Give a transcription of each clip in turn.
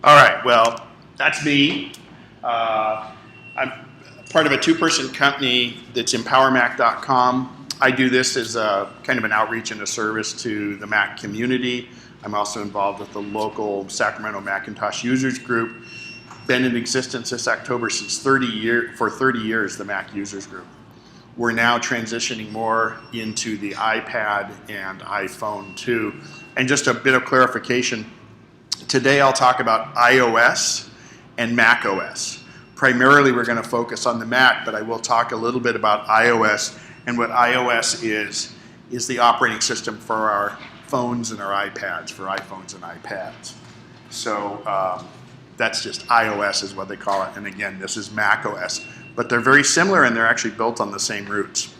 All right, well, that's me. I'm part of a two-person company that's EmpowerMac.com. I do this as a kind of an outreach and a service to the Mac community. I'm also involved with the local Sacramento Macintosh Users Group. Been in existence this October since for 30 years, the Mac Users Group. We're now transitioning more into the iPad and iPhone too. And just a bit of clarification, today I'll talk about iOS and Mac OS. Primarily we're going to focus on the Mac, but I will talk a little bit about iOS. And what iOS is the operating system for our phones and our iPads, for iPhones and iPads. So that's just iOS is what they call it. And again, this is Mac OS. But they're very similar and they're actually built on the same roots.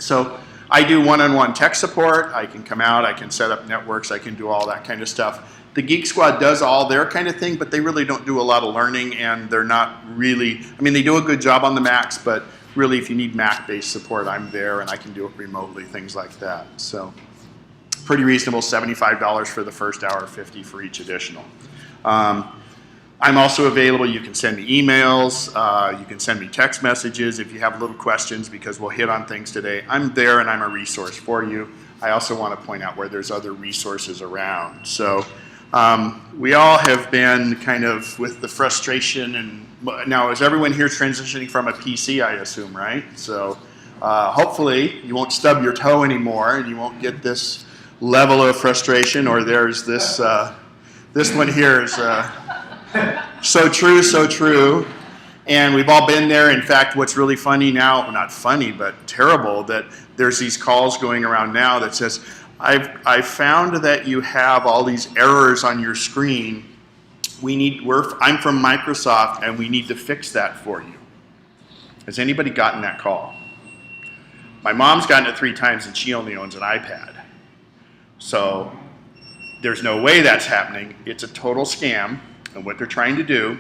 So I do one-on-one tech support. I can come out, I can set up networks, I can do all that kind of stuff. The Geek Squad does all their kind of thing, but they really don't do a lot of learning, and they're not really, I mean, they do a good job on the Macs, but really if you need Mac-based support, I'm there and I can do it remotely, things like that. So pretty reasonable, $75 for the first hour, $50 for each additional. I'm also available. You can send me emails. You can send me text messages if you have little questions, because we'll hit on things today. I'm there and I'm a resource for you. I also want to point out where there's other resources around. So we all have been kind of with the frustration, and now is everyone here transitioning from a PC, I assume, right? So hopefully you won't stub your toe anymore and you won't get this level of frustration, or there's this, this one here is so true, so true. And we've all been there. In fact, what's really funny now, well, not funny, but terrible, that there's these calls going around now that says, I've found that you have all these errors on your screen. I'm from Microsoft and we need to fix that for you. Has anybody gotten that call? My mom's gotten it 3 times and she only owns an iPad. So there's no way that's happening. It's a total scam. And what they're trying to do,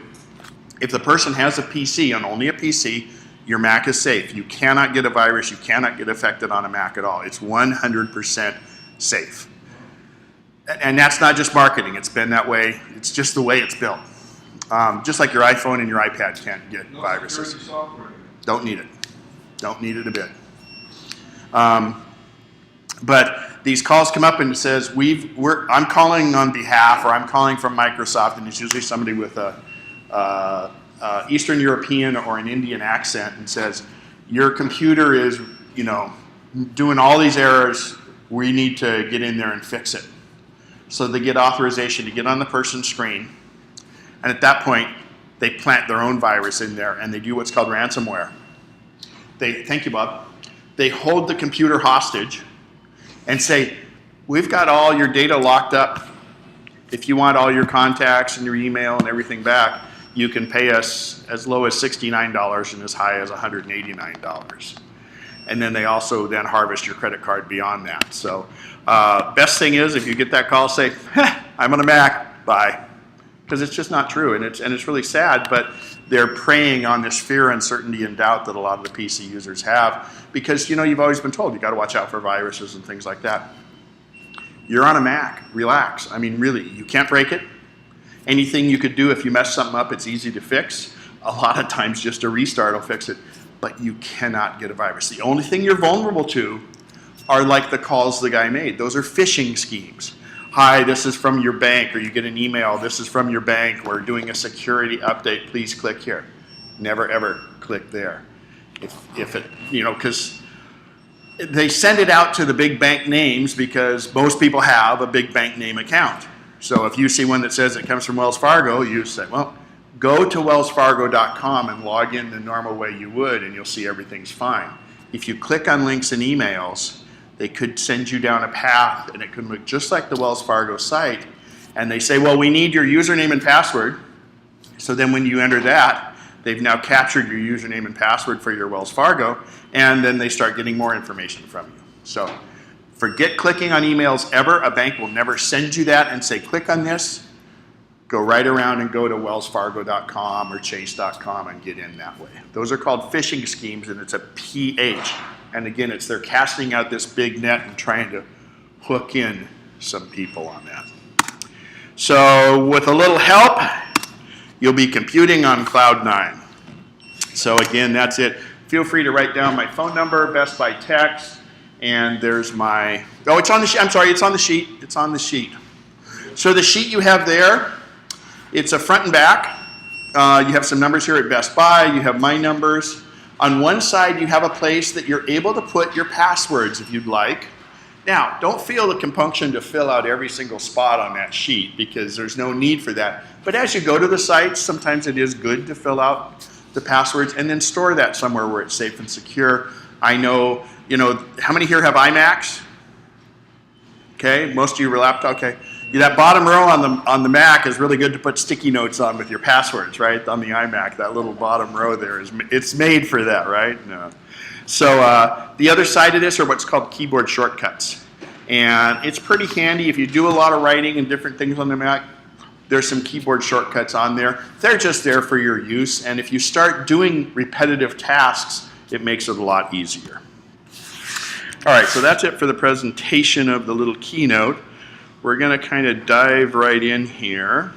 if the person has a PC and only a PC, your Mac is safe. You cannot get a virus. You cannot get affected on a Mac at all. It's 100% safe. And that's not just marketing. It's been that way. It's just the way it's built. Just like your iPhone and your iPad can't get viruses. Don't need it. Don't need it a bit. But these calls come up and it says, I'm calling on behalf, or I'm calling from Microsoft, and it's usually somebody with a Eastern European or an Indian accent, and says, your computer is, doing all these errors. We need to get in there and fix it. So they get authorization to get on the person's screen, and at that point, they plant their own virus in there, and they do what's called ransomware. Thank you, Bob. They hold the computer hostage and say, we've got all your data locked up. If you want all your contacts and your email and everything back, you can pay us as low as $69 and as high as $189. And then they also then harvest your credit card beyond that. So best thing is, if you get that call, say, I'm on a Mac, bye. Because it's just not true, and it's really sad, but they're preying on this fear, uncertainty, and doubt that a lot of the PC users have, because you've always been told you got to watch out for viruses and things like that. You're on a Mac, relax. I mean, really, you can't break it. Anything you could do if you mess something up, it's easy to fix. A lot of times just a restart will fix it, but you cannot get a virus. The only thing you're vulnerable to are like the calls the guy made. Those are phishing schemes. Hi, this is from your bank, or you get an email, this is from your bank, we're doing a security update, please click here. Never ever click there. If it, because they send it out to the big bank names, because most people have a big bank name account. So if you see one that says it comes from Wells Fargo, you say, well, go to wellsfargo.com and log in the normal way you would, and you'll see everything's fine. If you click on links and emails, they could send you down a path, and it could look just like the Wells Fargo site. And they say, well, we need your username and password. So then when you enter that, they've now captured your username and password for your Wells Fargo, and then they start getting more information from you. So forget clicking on emails ever. A bank will never send you that and say, click on this. Go right around and go to wellsfargo.com or chase.com and get in that way. Those are called phishing schemes, and it's a PH. And again, they're casting out this big net and trying to hook in some people on that. So with a little help, you'll be computing on cloud 9. So again, that's it. Feel free to write down my phone number, best by text, and there's my, oh, it's on the sheet. I'm sorry, it's on the sheet. It's on the sheet. So the sheet you have there, it's a front and back. You have some numbers here at Best Buy. You have my numbers. On one side, you have a place that you're able to put your passwords if you'd like. Now, don't feel the compunction to fill out every single spot on that sheet because there's no need for that. But as you go to the sites, sometimes it is good to fill out the passwords and then store that somewhere where it's safe and secure. I know, how many here have iMacs? Okay, most of you are laptop, okay. That bottom row on the Mac is really good to put sticky notes on with your passwords, right? On the iMac, that little bottom row there, it's made for that, right? No. So the other side of this are what's called keyboard shortcuts. And it's pretty handy if you do a lot of writing and different things on the Mac. There's some keyboard shortcuts on there. They're just there for your use. And if you start doing repetitive tasks, it makes it a lot easier. All right, so that's it for the presentation of the little keynote. We're going to kind of dive right in here.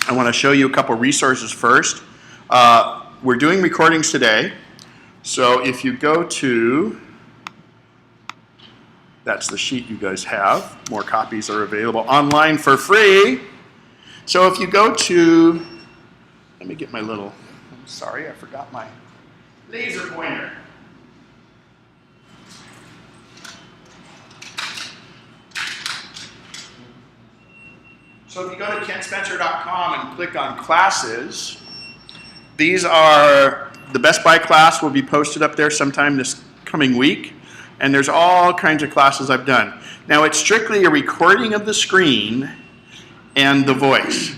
I want to show you a couple resources first. We're doing recordings today. So if you go to, that's the sheet you guys have. More copies are available online for free. So if you go to, let me get my little, I'm sorry, I forgot my laser pointer. So if you go to kenspencer.com and click on classes, these are, the Best Buy class will be posted up there sometime this coming week. And there's all kinds of classes I've done. Now it's strictly a recording of the screen and the voice.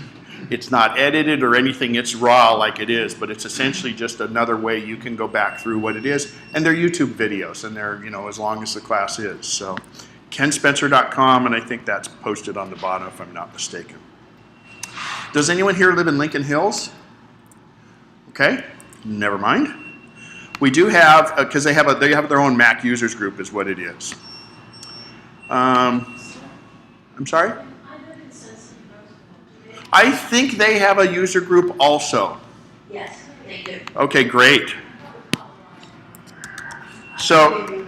It's not edited or anything, it's raw like it is, but it's essentially just another way you can go back through what it is. And they're YouTube videos, and they're, as long as the class is. So kenspencer.com, and I think that's posted on the bottom if I'm not mistaken. Does anyone here live in Lincoln Hills? Okay, never mind. We do have, because they have their own Mac users group is what it is. I'm sorry? I think they have a user group also. Yes, they do. Okay, great. So,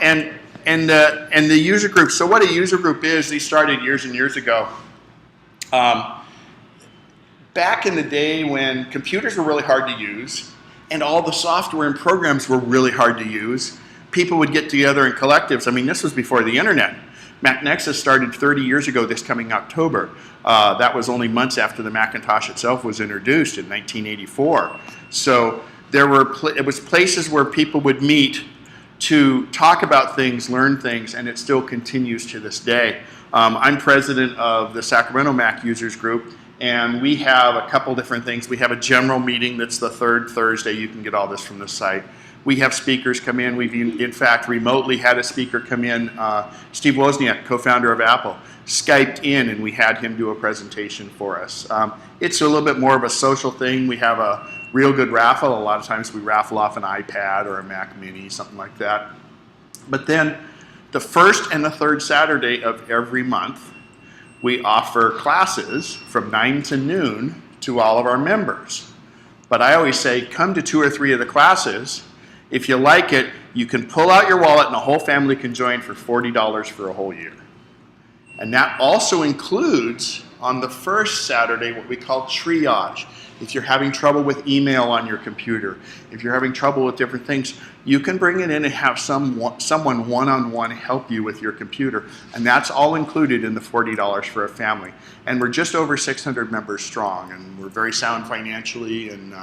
and the user group, so what a user group is, these started years and years ago. Back in the day when computers were really hard to use and all the software and programs were really hard to use, people would get together in collectives. I mean, this was before the internet. Mac Nexus started 30 years ago this coming October. That was only months after the Macintosh itself was introduced in 1984. So it was places where people would meet to talk about things, learn things, and it still continues to this day. I'm president of the Sacramento Mac Users Group, and we have a couple different things. We have a general meeting that's the third Thursday. You can get all this from the site. We have speakers come in. We've, in fact, remotely had a speaker come in. Steve Wozniak, co-founder of Apple, Skyped in, and we had him do a presentation for us. It's a little bit more of a social thing. We have a real good raffle. A lot of times we raffle off an iPad or a Mac Mini, something like that. But then the first and the third Saturday of every month, we offer classes from 9 to noon to all of our members. But I always say, come to 2 or 3 of the classes. If you like it, you can pull out your wallet and the whole family can join for $40 for a whole year. And that also includes, on the first Saturday, what we call triage. If you're having trouble with email on your computer, if you're having trouble with different things, you can bring it in and have someone one-on-one help you with your computer. And that's all included in the $40 for a family. And we're just over 600 members strong, and we're very sound financially, and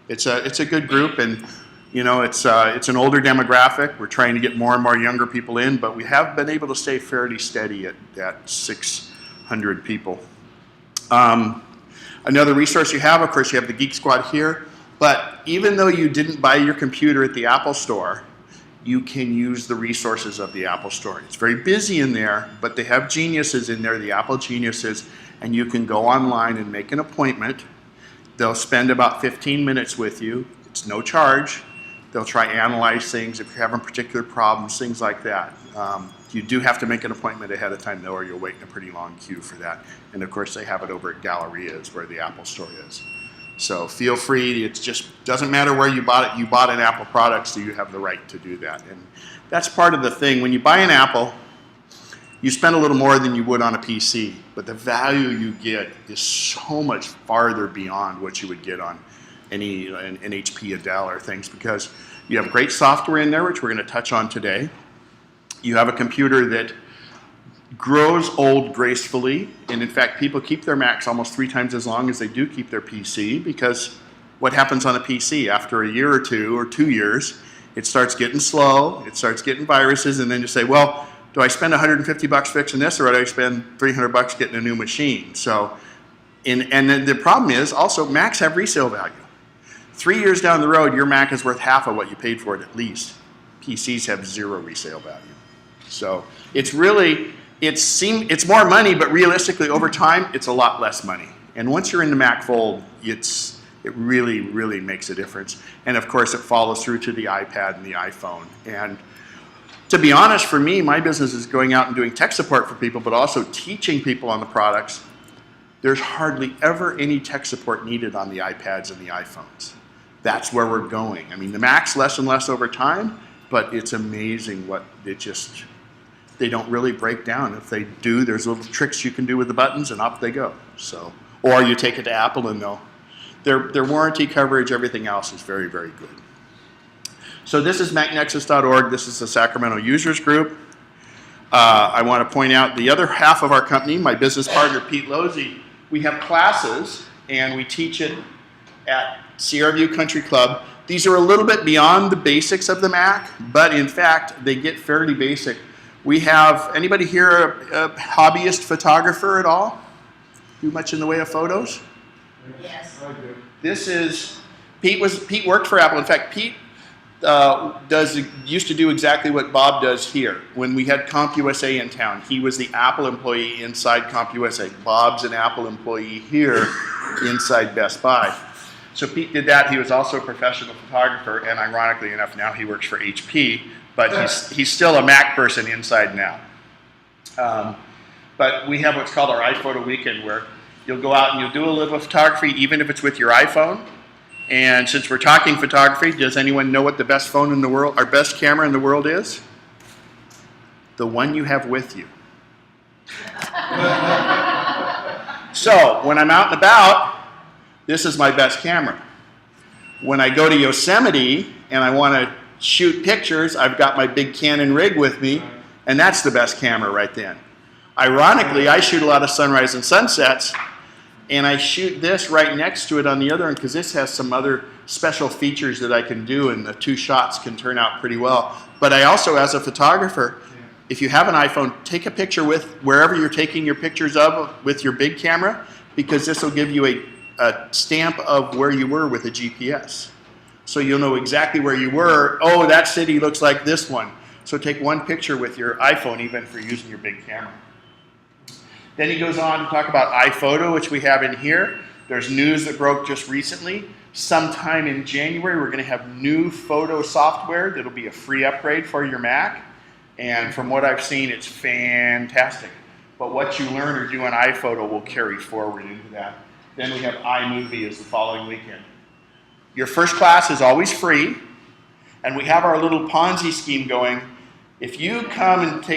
it's a good group. And it's an older demographic. We're trying to get more and more younger people in, but we have been able to stay fairly steady at 600 people. Another resource you have, of course, you have the Geek Squad here, but even though you didn't buy your computer at the Apple Store, you can use the resources of the Apple Store. It's very busy in there, but they have geniuses in there, the Apple geniuses, and you can go online and make an appointment. They'll spend about 15 minutes with you. It's no charge. They'll try to analyze things if you're having particular problems, things like that. You do have to make an appointment ahead of time though, or you'll wait in a pretty long queue for that. And of course they have it over at Galleria's where the Apple store is. So feel free, it just doesn't matter where you bought it. You bought an Apple product, so you have the right to do that. And that's part of the thing. When you buy an Apple, you spend a little more than you would on a PC, but the value you get is so much farther beyond what you would get on an HP, a Dell, or things, because you have great software in there, which we're going to touch on today. You have a computer that grows old gracefully, and in fact, people keep their Macs almost 3 times as long as they do keep their PC, because what happens on a PC after a year or 2 or 2 years, it starts getting slow, it starts getting viruses, and then you say, well, do I spend $150 fixing this, or do I spend $300 getting a new machine? So, and then the problem is also Macs have resale value. 3 years down the road, your Mac is worth half of what you paid for it at least. PCs have 0 resale value. So it's really, it's more money, but realistically over time, it's a lot less money. And once you're in the Mac fold, it really, really makes a difference. And of course, it follows through to the iPad and the iPhone. And to be honest, for me, my business is going out and doing tech support for people, but also teaching people on the products. There's hardly ever any tech support needed on the iPads and the iPhones. That's where we're going. I mean, the Mac's less and less over time, but it's amazing what they don't really break down. If they do, there's little tricks you can do with the buttons, and up they go. So, or you take it to Apple, and their warranty coverage, everything else is very, very good. So this is MacNexus.org. This is the Sacramento Users Group. I want to point out the other half of our company, my business partner, Pete Losey. We have classes, and we teach it at Sierra View Country Club. These are a little bit beyond the basics of the Mac, but in fact, they get fairly basic. We have, anybody here a hobbyist photographer at all? Do much in the way of photos? Yes. This is, Pete worked for Apple. In fact, Pete used to do exactly what Bob does here. When we had CompUSA in town, he was the Apple employee inside CompUSA. Bob's an Apple employee here inside Best Buy. So Pete did that. He was also a professional photographer, and ironically enough, now he works for HP, but he's still a Mac person inside now. But we have what's called our iPhoto Weekend, where you'll go out and you'll do a little photography, even if it's with your iPhone. And since we're talking photography, does anyone know what the best phone in the world, our best camera in the world is? The one you have with you. So when I'm out and about, this is my best camera. When I go to Yosemite and I want to shoot pictures, I've got my big Canon rig with me, and that's the best camera right then. Ironically, I shoot a lot of sunrise and sunsets, and I shoot this right next to it on the other end because this has some other special features that I can do, and the 2 shots can turn out pretty well. But I also, as a photographer, if you have an iPhone, take a picture with wherever you're taking your pictures of with your big camera, because this will give you a stamp of where you were with a GPS. So you'll know exactly where you were. Oh, that city looks like this one. So take one picture with your iPhone, even for using your big camera. Then he goes on to talk about iPhoto, which we have in here. There's news that broke just recently. Sometime in January, we're going to have new photo software that'll be a free upgrade for your Mac. And from what I've seen, it's fantastic. But what you learn or do on iPhoto will carry forward into that. Then we have iMovie as the following weekend. Your first class is always free, and we have our little Ponzi scheme going. If you come and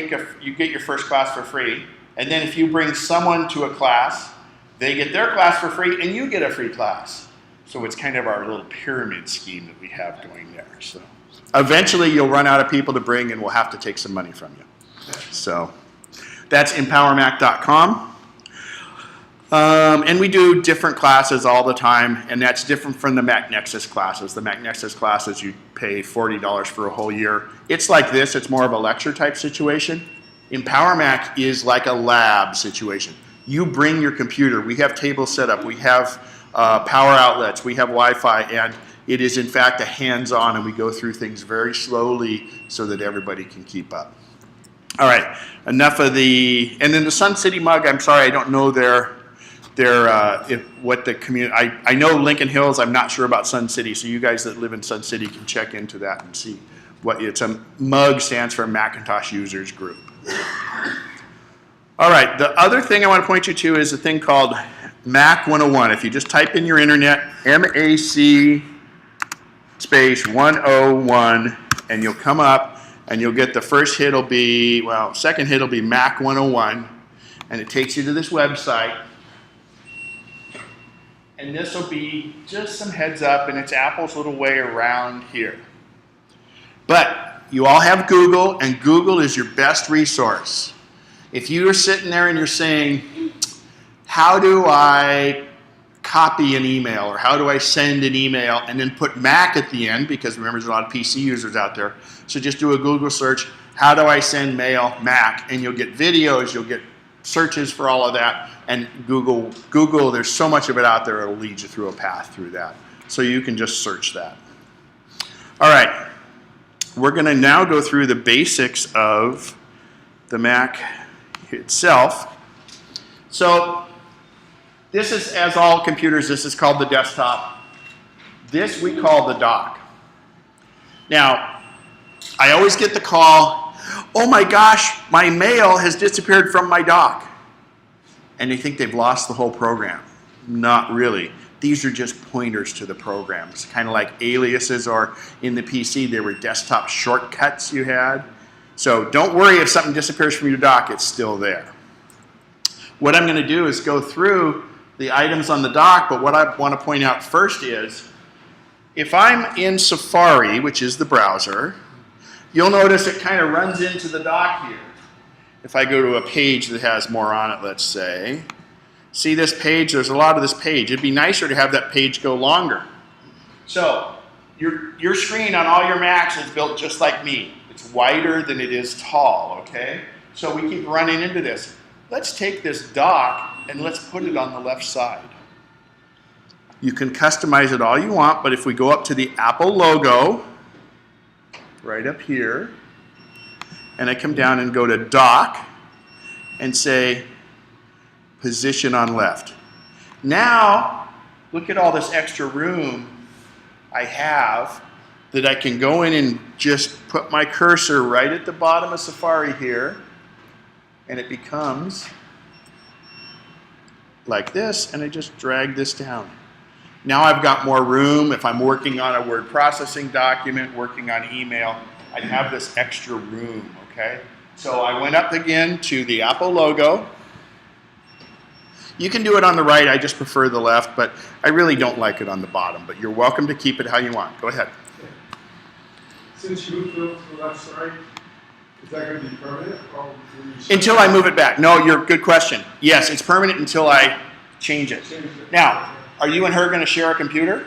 you get your first class for free, and then if you bring someone to a class, they get their class for free, and you get a free class. So it's kind of our little pyramid scheme that we have going there. So eventually you'll run out of people to bring, and we'll have to take some money from you. So that's empowermac.com. And we do different classes all the time, and that's different from the MacNexus classes. The MacNexus classes, you pay $40 for a whole year. It's like this. It's more of a lecture type situation. EmpowerMac is like a lab situation. You bring your computer. We have tables set up. We have power outlets. We have Wi-Fi, and it is, in fact, a hands-on, and we go through things very slowly so that everybody can keep up. All right, enough of the... And then the Sun City mug, I'm sorry, I don't know their what the community. I know Lincoln Hills. I'm not sure about Sun City. So you guys that live in Sun City can check into that and see what it's a MUG stands for Macintosh Users Group. All right. The other thing I want to point you to is a thing called Mac 101. If you just type in your internet MAC space 101, and you'll come up and you'll get the first hit will be, well, second hit will be Mac 101, and it takes you to this website. And this will be just some heads up, and it's Apple's little way around here. But you all have Google, and Google is your best resource. If you are sitting there and you're saying, how do I copy an email, or how do I send an email, and then put Mac at the end, because remember there's a lot of PC users out there. So just do a Google search, how do I send mail, Mac, and you'll get videos, you'll get searches for all of that, and Google, there's so much of it out there, it'll lead you through a path through that. So you can just search that. All right, we're going to now go through the basics of the Mac itself. So this is, as all computers, this is called the desktop. This we call the dock. Now, I always get the call, oh my gosh, my mail has disappeared from my dock. And they think they've lost the whole program. Not really. These are just pointers to the programs, kind of like aliases, or in the PC, there were desktop shortcuts you had. So don't worry if something disappears from your dock, it's still there. What I'm going to do is go through the items on the dock, but what I want to point out first is, if I'm in Safari, which is the browser, you'll notice it kind of runs into the dock here. If I go to a page that has more on it, let's say, see this page, there's a lot of this page. It'd be nicer to have that page go longer. So your screen on all your Macs is built just like me. It's wider than it is tall, okay? So we keep running into this. Let's take this dock and let's put it on the left side. You can customize it all you want, but if we go up to the Apple logo, right up here, and I come down and go to dock and say position on left. Now, look at all this extra room I have that I can go in and just put my cursor right at the bottom of Safari here, and it becomes like this, and I just drag this down. Now I've got more room. If I'm working on a word processing document, working on email, I have this extra room, okay? So I went up again to the Apple logo. You can do it on the right, I just prefer the left, but I really don't like it on the bottom, but you're welcome to keep it how you want. Go ahead. Since you moved to the left side, is that going to be permanent? Or will you Until I move it back. No, good question. Yes, it's permanent until I change it. Now, are you and her going to share a computer?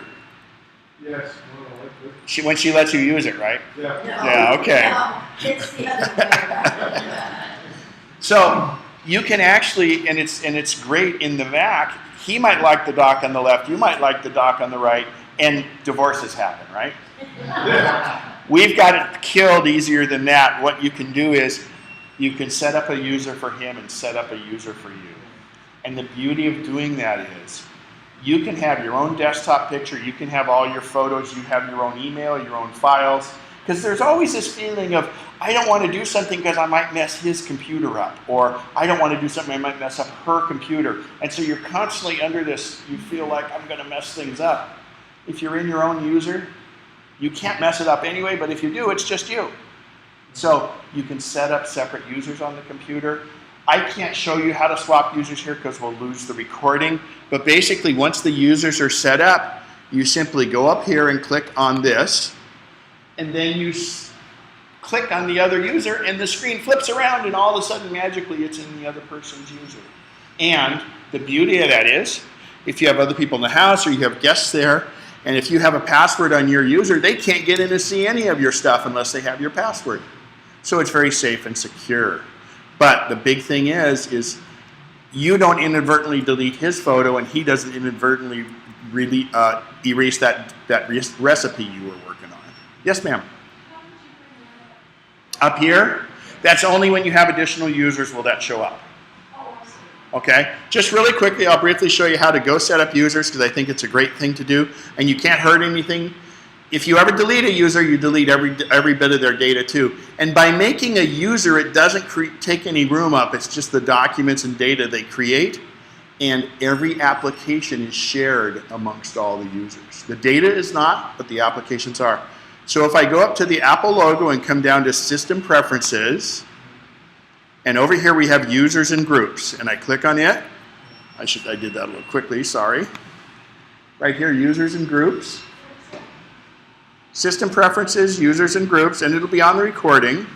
Yes. When she lets you use it, right? Yeah. No, Yeah, okay. no, it's the other way around. So you can actually, and it's great in the Mac, he might like the dock on the left, you might like the dock on the right, and divorces happen, right? Yeah. We've got it killed easier than that. What you can do is you can set up a user for him and set up a user for you. And the beauty of doing that is you can have your own desktop picture, you can have all your photos, you have your own email, your own files, because there's always this feeling of, I don't want to do something because I might mess his computer up, or I don't want to do something I might mess up her computer. And so you're constantly under this, you feel like I'm going to mess things up. If you're in your own user, you can't mess it up anyway, but if you do, it's just you. So you can set up separate users on the computer. I can't show you how to swap users here because we'll lose the recording, but basically once the users are set up, you simply go up here and click on this, and then you click on the other user and the screen flips around and all of a sudden magically it's in the other person's user. And the beauty of that is, if you have other people in the house or you have guests there, and if you have a password on your user, they can't get in to see any of your stuff unless they have your password. So it's very safe and secure. But the big thing is you don't inadvertently delete his photo and he doesn't inadvertently really erase that recipe you were working on. Yes, ma'am? Up here? That's only when you have additional users will that show up. Okay, just really quickly, I'll briefly show you how to go set up users because I think it's a great thing to do, and you can't hurt anything. If you ever delete a user, you delete every bit of their data too. And by making a user, it doesn't take any room up. It's just the documents and data they create, and every application is shared amongst all the users. The data is not, but the applications are. So if I go up to the Apple logo and come down to System Preferences, and over here we have users and groups, and I click on it. I did that a little quickly, sorry. Right here, users and groups. System Preferences, users and groups, and it'll be on the recording.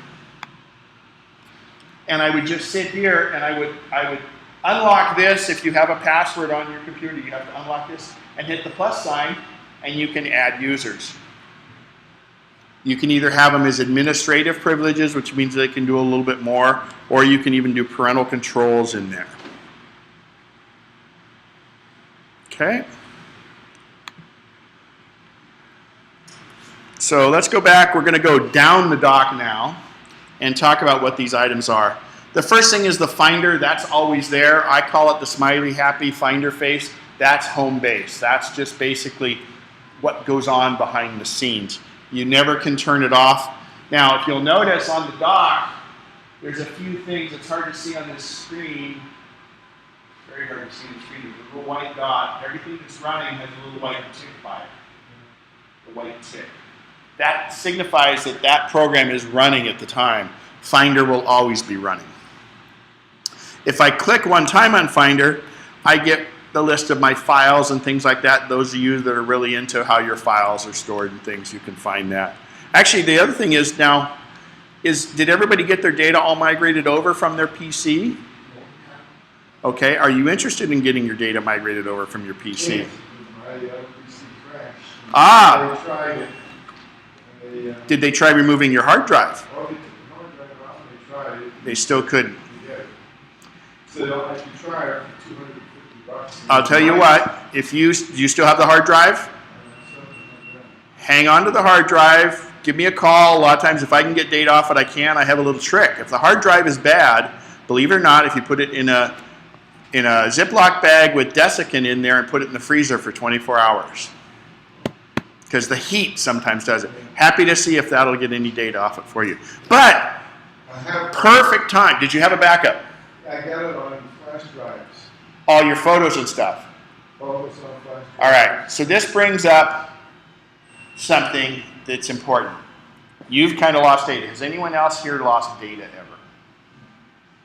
And I would just sit here and I would unlock this. If you have a password on your computer, you have to unlock this and hit the plus sign, and you can add users. You can either have them as administrative privileges, which means they can do a little bit more, or you can even do parental controls in there. Okay. So let's go back. We're going to go down the dock now and talk about what these items are. The first thing is the Finder. That's always there. I call it the smiley happy Finder face. That's home base. That's just basically what goes on behind the scenes. You never can turn it off. Now, if you'll notice on the dock, there's a few things. It's hard to see on this screen. Very hard to see on the screen. There's a little white dot. Everything that's running has a little white tick by it. The white tick. That signifies that that program is running at the time. Finder will always be running. If I click one time on Finder, I get the list of my files and things like that. Those of you that are really into how your files are stored and things, you can find that. Actually, the other thing is now, did everybody get their data all migrated over from their PC? Okay, are you interested in getting your data migrated over from your PC? My PC crashed. Ah! I tried it. Did they try removing your hard drive? Oh, they took the hard drive out and they tried it. They still couldn't. Yeah. So I can try it for $250. I'll tell you what, if you still have the hard drive, hang on to the hard drive, give me a call. A lot of times if I can get data off it, I can. I have a little trick. If the hard drive is bad, believe it or not, if you put it in a Ziploc bag with desiccant in there and put it in the freezer for 24 hours. Because the heat sometimes does it. Happy to see if that'll get any data off it for you. But, perfect time. Did you have a backup? I got it on flash drives. All your photos and stuff. Photos on flash drives. All right, so this brings up something that's important. You've kind of lost data. Has anyone else here lost data ever?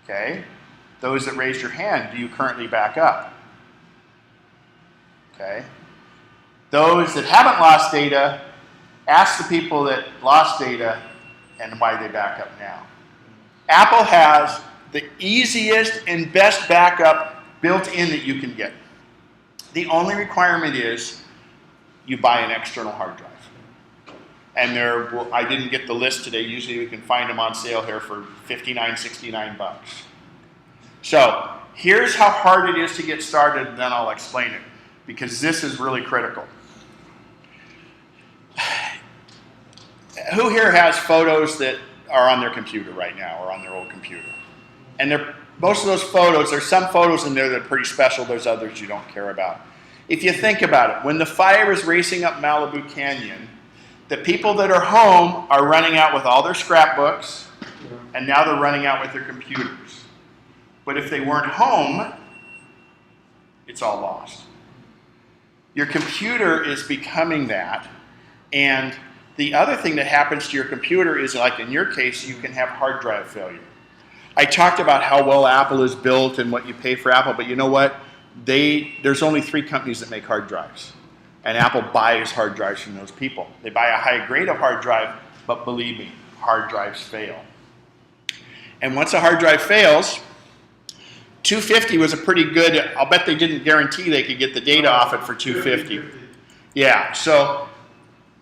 Okay. Those that raised your hand, do you currently back up? Okay. Those that haven't lost data, ask the people that lost data and why they back up now. Apple has the easiest and best backup built in that you can get. The only requirement is you buy an external hard drive. And I didn't get the list today. Usually we can find them on sale here for $59, $69. So here's how hard it is to get started, and then I'll explain it, because this is really critical. Who here has photos that are on their computer right now or on their old computer? And most of those photos, there's some photos in there that are pretty special, there's others you don't care about. If you think about it, when the fire is racing up Malibu Canyon, the people that are home are running out with all their scrapbooks, and now they're running out with their computers. But if they weren't home, it's all lost. Your computer is becoming that, and the other thing that happens to your computer is, like in your case, you can have hard drive failure. I talked about how well Apple is built and what you pay for Apple, but you know what? There's only 3 companies that make hard drives. And Apple buys hard drives from those people. They buy a high grade of hard drive, but believe me, hard drives fail. And once a hard drive fails, 250 was a pretty good, I'll bet they didn't guarantee they could get the data off it for 250. Yeah, so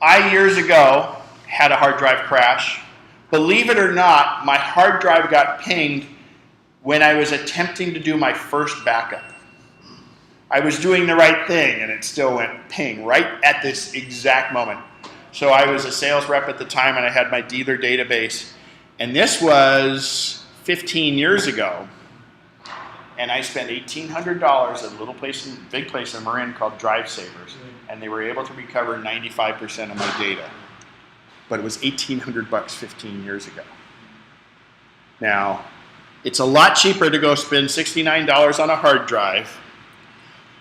I years ago had a hard drive crash. Believe it or not, my hard drive got pinged when I was attempting to do my first backup. I was doing the right thing and it still went ping right at this exact moment. So I was a sales rep at the time and I had my dealer database. And this was 15 years ago. And I spent $1,800 at a little place, big place in Marin called Drive Savers, and they were able to recover 95% of my data. But it was $1,800 15 years ago. Now, it's a lot cheaper to go spend $69 on a hard drive,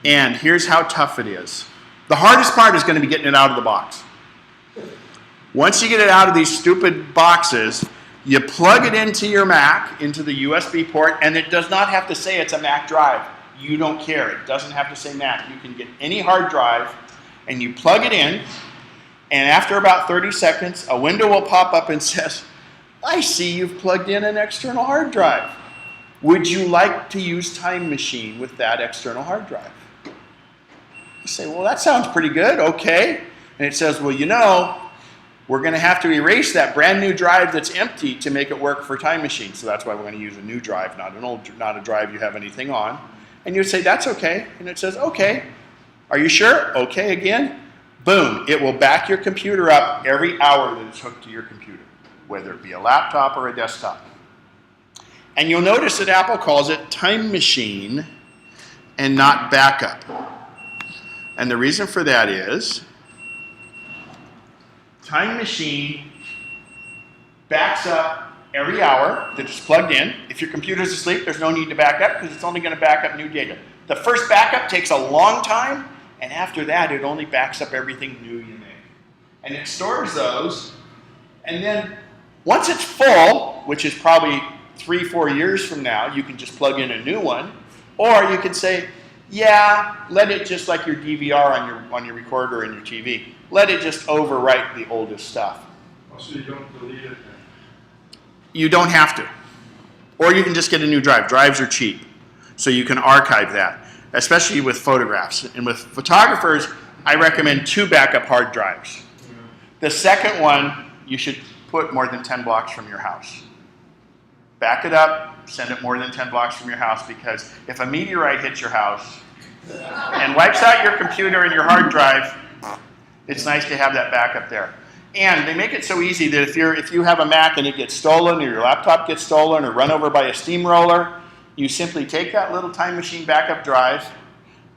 and here's how tough it is. The hardest part is going to be getting it out of the box. Once you get it out of these stupid boxes, you plug it into your Mac, into the USB port, and it does not have to say it's a Mac drive. You don't care. It doesn't have to say Mac. You can get any hard drive, and you plug it in, and after about 30 seconds, a window will pop up and says, I see you've plugged in an external hard drive. Would you like to use Time Machine with that external hard drive? You say, well, that sounds pretty good. Okay. And it says, well, you know, we're going to have to erase that brand new drive that's empty to make it work for Time Machine. So that's why we're going to use a new drive, not a drive you have anything on. And you say, that's okay. And it says, okay. Are you sure? Okay again. Boom. It will back your computer up every hour that it's hooked to your computer, whether it be a laptop or a desktop. And you'll notice that Apple calls it Time Machine and not backup. And the reason for that is Time Machine backs up every hour that it's plugged in. If your computer's asleep, there's no need to back up because it's only going to back up new data. The first backup takes a long time, and after that, it only backs up everything new you make. And it stores those, and then once it's full, which is probably 3-4 years from now, you can just plug in a new one, or you can say, yeah, let it just like your DVR on your recorder and your TV. Let it just overwrite the oldest stuff. Oh, so you don't delete it then? You don't have to. Or you can just get a new drive. Drives are cheap. So you can archive that, especially with photographs. And with photographers, I recommend 2 backup hard drives. Yeah. The second one, you should put more than 10 blocks from your house. Back it up, send it more than 10 blocks from your house, because if a meteorite hits your house and wipes out your computer and your hard drive, it's nice to have that backup there. And they make it so easy that if you have a Mac and it gets stolen, or your laptop gets stolen or run over by a steamroller, you simply take that little Time Machine backup drive,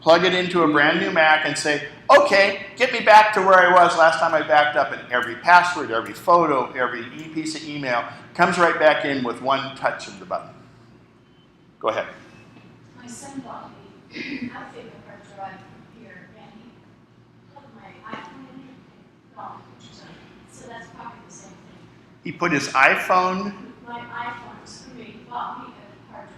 plug it into a brand new Mac and say, okay, get me back to where I was last time I backed up, and every password, every photo, every piece of email comes right back in with one touch of the button. Go ahead. My son bought me a big hard drive here, and he plugged my iPhone in it, well, so that's probably the same thing. He put his iPhone, My iPhone was for me, he bought me a hard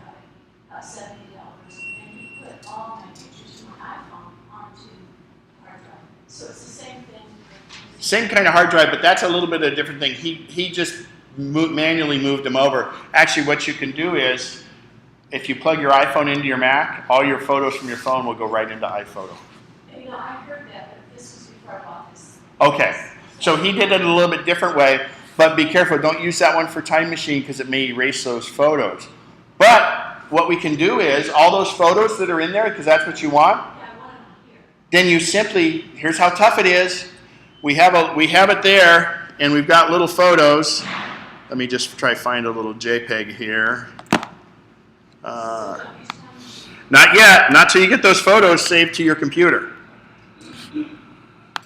drive, $70, and he put all my pictures from my iPhone onto hard drive. So it's the same thing. same kind of hard drive, but that's a little bit of a different thing. He just manually moved them over. Actually, what you can do is, if you plug your iPhone into your Mac, all your photos from your phone will go right into iPhoto. You know, I heard that, but this was before I bought this. Okay, so he did it a little bit different way, but be careful, don't use that one for Time Machine because it may erase those photos. But what we can do is, all those photos that are in there, because that's what you want, Yeah, I want it on here. then you simply, here's how tough it is. We have it there, and we've got little photos. Let me just try to find a little JPEG here. Not yet, not till you get those photos saved to your computer.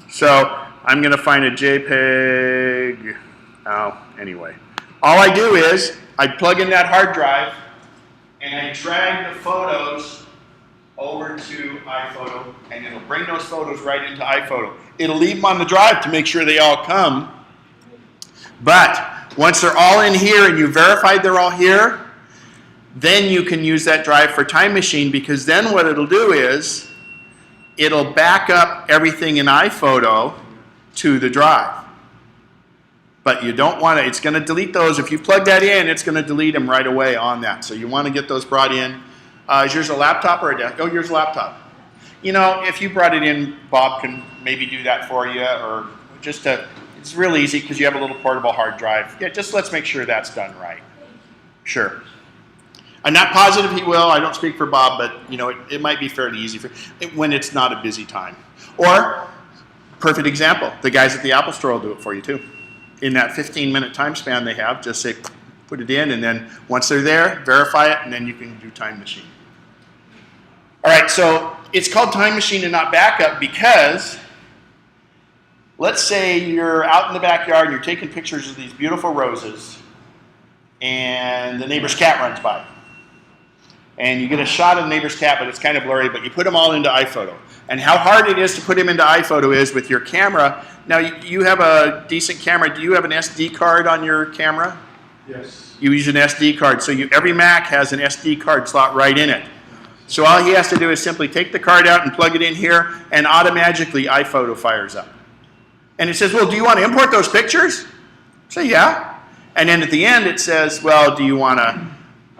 So I'm going to find a JPEG. Oh, anyway. All I do is I plug in that hard drive and I drag the photos over to iPhoto, and it'll bring those photos right into iPhoto. It'll leave them on the drive to make sure they all come. But once they're all in here and you verified they're all here, then you can use that drive for Time Machine, because then what it'll do is it'll back up everything in iPhoto to the drive. But you don't want to, it's going to delete those. If you plug that in, it's going to delete them right away on that. So you want to get those brought in. Is yours a laptop or a desk? Oh, yours a laptop. You know, if you brought it in, Bob can maybe do that for you, or just it's real easy because you have a little portable hard drive. Yeah, just let's make sure that's done right. Sure. I'm not positive he will. I don't speak for Bob, but you know, it might be fairly easy when it's not a busy time. Or, perfect example, the guys at the Apple Store will do it for you too. In that 15-minute time span they have, just say, put it in, and then once they're there, verify it, and then you can do Time Machine. All right, so it's called Time Machine and not backup because let's say you're out in the backyard and you're taking pictures of these beautiful roses and the neighbor's cat runs by. And you get a shot of the neighbor's cat, but it's kind of blurry, but you put them all into iPhoto. And how hard it is to put them into iPhoto is with your camera. Now, you have a decent camera. Do you have an SD card on your camera? Yes. You use an SD card. So every Mac has an SD card slot right in it. So all he has to do is simply take the card out and plug it in here, and automatically iPhoto fires up. And it says, well, do you want to import those pictures? Say, yeah. And then at the end it says, well, do you want to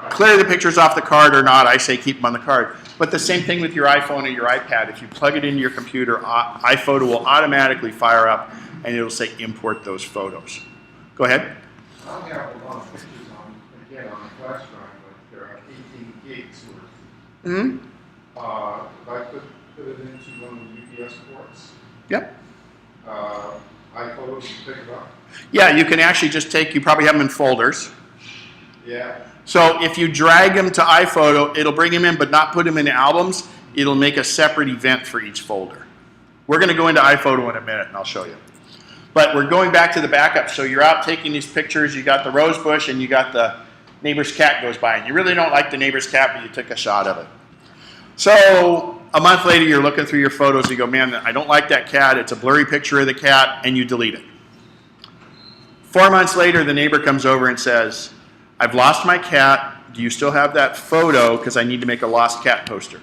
clear the pictures off the card or not? I say keep them on the card. But the same thing with your iPhone or your iPad. If you plug it into your computer, iPhoto will automatically fire up, and it'll say import those photos. Go ahead. I don't have a lot of pictures on the flash drive, but there are 18 gigs worth. Mm-hmm. If I put it into one of the UPS ports, Yep. iPhoto can pick it up. Yeah, you can actually just you probably have them in folders. Yeah. So if you drag them to iPhoto, it'll bring them in, but not put them in albums. It'll make a separate event for each folder. We're going to go into iPhoto in a minute, and I'll show you. But we're going back to the backup. So you're out taking these pictures. You got the rose bush, and you got the neighbor's cat goes by. And you really don't like the neighbor's cat, but you took a shot of it. So a month later, you're looking through your photos. You go, man, I don't like that cat. It's a blurry picture of the cat, and you delete it. 4 months later, the neighbor comes over and says, I've lost my cat. Do you still have that photo? Because I need to make a lost cat poster.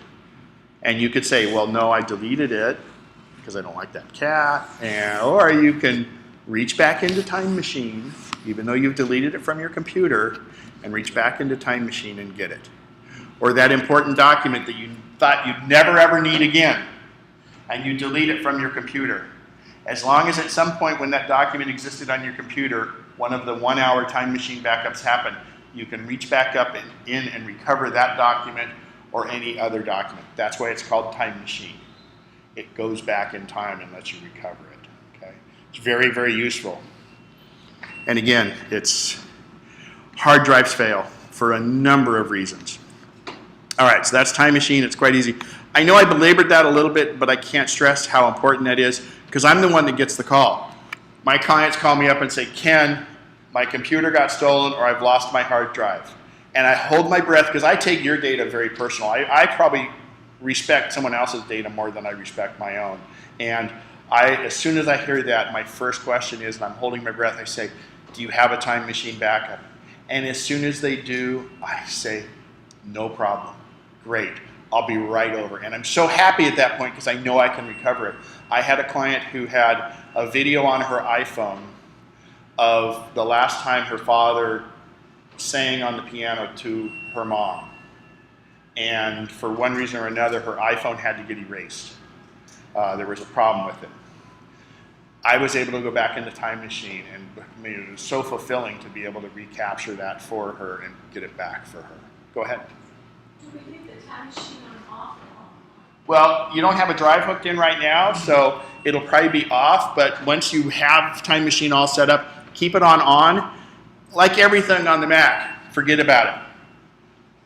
And you could say, well, no, I deleted it because I don't like that cat. Or you can reach back into Time Machine, even though you've deleted it from your computer, and reach back into Time Machine and get it. Or that important document that you thought you'd never ever need again, and you delete it from your computer. As long as at some point when that document existed on your computer, one of the 1 hour Time Machine backups happen, you can reach back up in and recover that document or any other document. That's why it's called Time Machine. It goes back in time and lets you recover it. Okay? It's very, very useful. And again, hard drives fail for a number of reasons. All right, so that's Time Machine. It's quite easy. I know I belabored that a little bit, but I can't stress how important that is because I'm the one that gets the call. My clients call me up and say, Ken, my computer got stolen or I've lost my hard drive. And I hold my breath because I take your data very personal. I probably respect someone else's data more than I respect my own. And as soon as I hear that, my first question is, and I'm holding my breath, I say, do you have a Time Machine backup? And as soon as they do, I say, no problem. Great. I'll be right over. And I'm so happy at that point because I know I can recover it. I had a client who had a video on her iPhone of the last time her father sang on the piano to her mom. And for one reason or another, her iPhone had to get erased. There was a problem with it. I was able to go back in the Time Machine, and it was so fulfilling to be able to recapture that for her and get it back for her. Go ahead. Do we leave the Time Machine on off or on? Well, you don't have a drive hooked in right now, so it'll probably be off, but once you have Time Machine all set up, keep it on. Like everything on the Mac, forget about it.